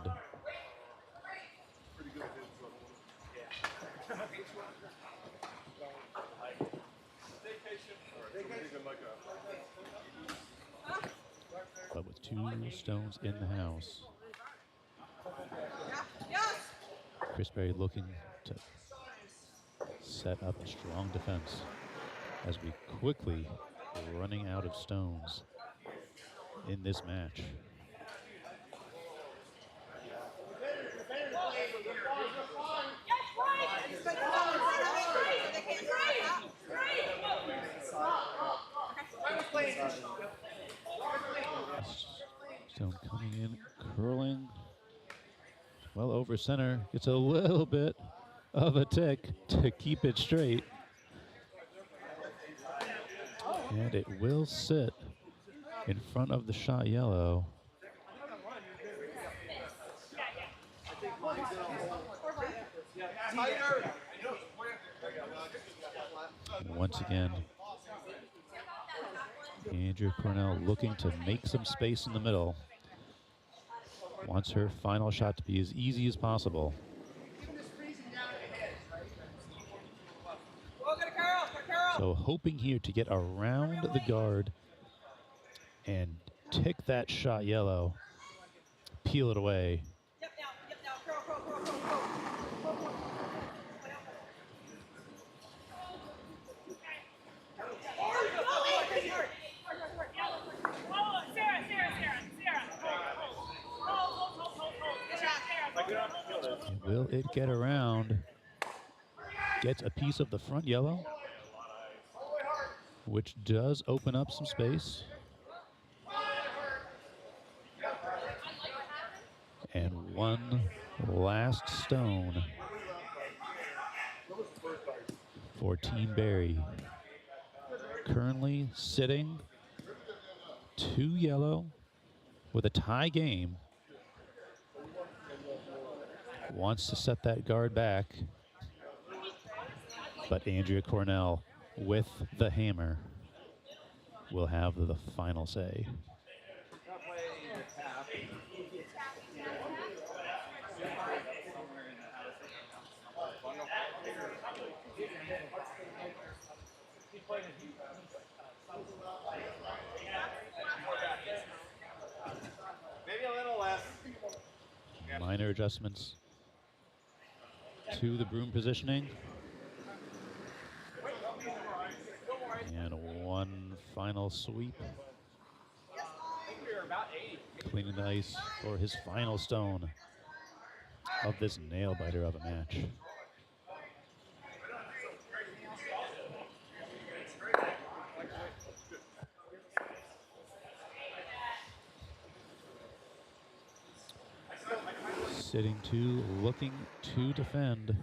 But with 2 stones in the house, Chris Berry looking to set up a strong defense as we quickly running out of stones in this match. Stone coming in, curling, well over center. Gets a little bit of a tick to keep it straight. And it will sit in front of the shot yellow. And once again, Andrea Cornell looking to make some space in the middle. Wants her final shot to be as easy as possible. So hoping here to get around the guard and tick that shot yellow, peel it away. Will it get around? Gets a piece of the front yellow, which does open up some space. And one last stone for Team Barry. Currently sitting 2 yellow with a tie game. Wants to set that guard back, but Andrea Cornell with the hammer will have the final say. Maybe a little less. Minor adjustments to the broom positioning. And one final sweep. cleaning the ice for his final stone of this nail biter of a match. Sitting two, looking to defend.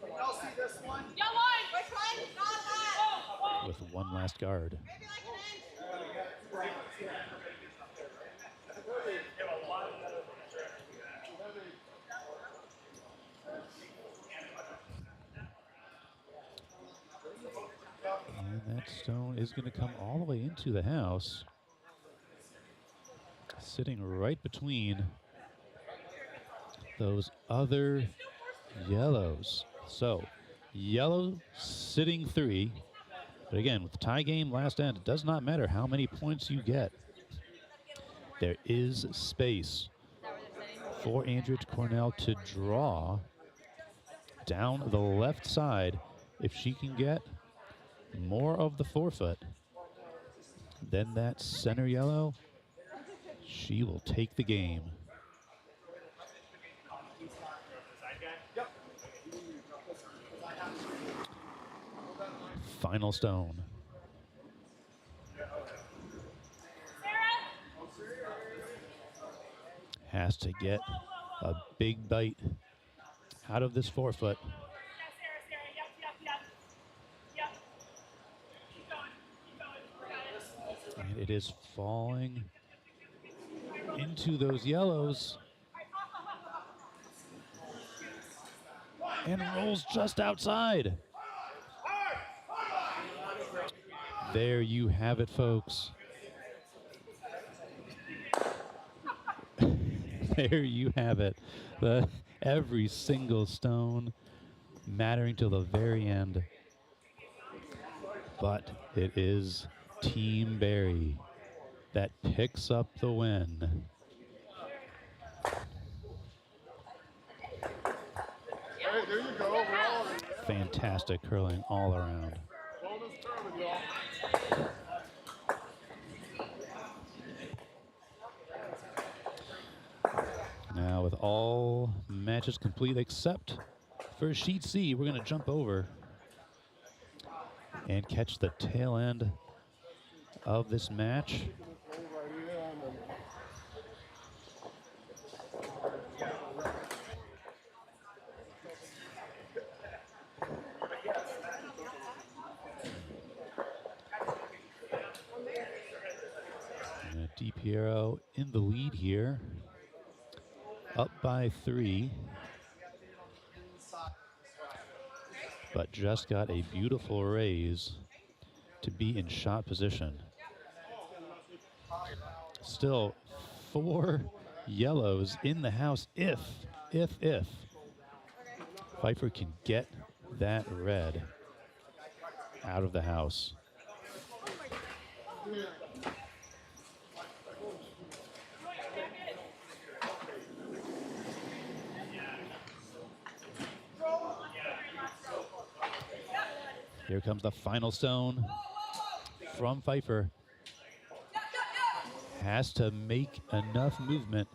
Y'all see this one? Yo, one. Which one? Not that. With one last guard. Maybe like an inch. And that stone is going to come all the way into the house. Sitting right between those other yellows. So, yellow sitting 3. But again, with the tie game last end, it does not matter how many points you get. There is space for Andrea Cornell to draw down the left side. If she can get more of the forefoot than that center yellow, she will take the game. Final stone. Has to get a big bite out of this forefoot. And it is falling into those yellows. And rolls just outside. There you have it, folks. There you have it. Every single stone mattering till the very end. But it is Team Barry that picks up the win. Hey, there you go. We're all in. Fantastic curling all around. Bonus curling, y'all. Now with all matches complete except for Sheet C, we're going to jump over and catch the tail end of this match. DiPiero in the lead here, up by 3, but just got a beautiful raise to be in shot position. Still 4 yellows in the house if Pfeiffer can get that red out of the house. Here comes the final stone from Pfeiffer. Has to make enough movement,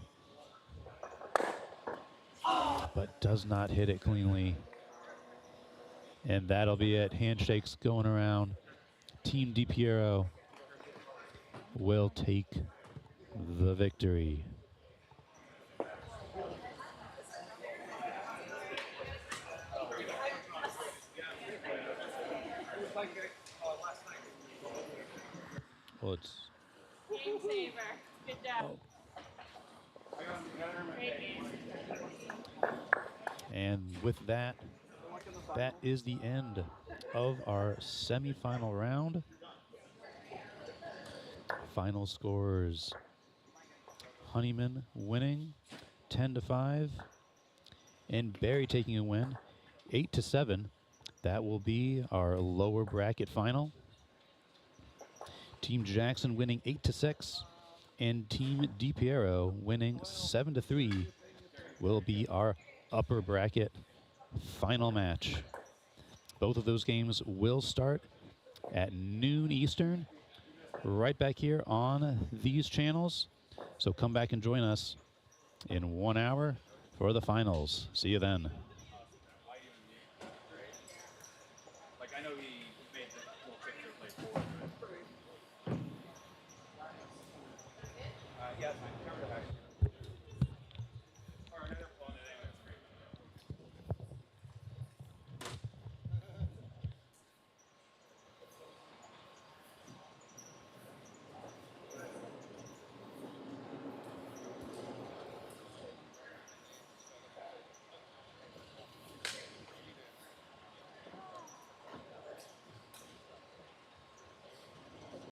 but does not hit it cleanly. And that'll be it. Handshakes going around. Team DiPiero will take the victory. Well, it's Game saver. Good job. Great game. And with that, that is the end of our semifinal round. Final scores: Honeyman winning 10-5, and Barry taking a win 8-7. That will be our lower bracket final. Team Jackson winning 8-6, and Team DiPiero winning 7-3 will be our upper bracket final match. Both of those games will start at noon Eastern right back here on these channels. So come back and join us in 1 hour for the finals. See you then. Like, I know he made the little picture play forward. Yeah, it's my camera actually.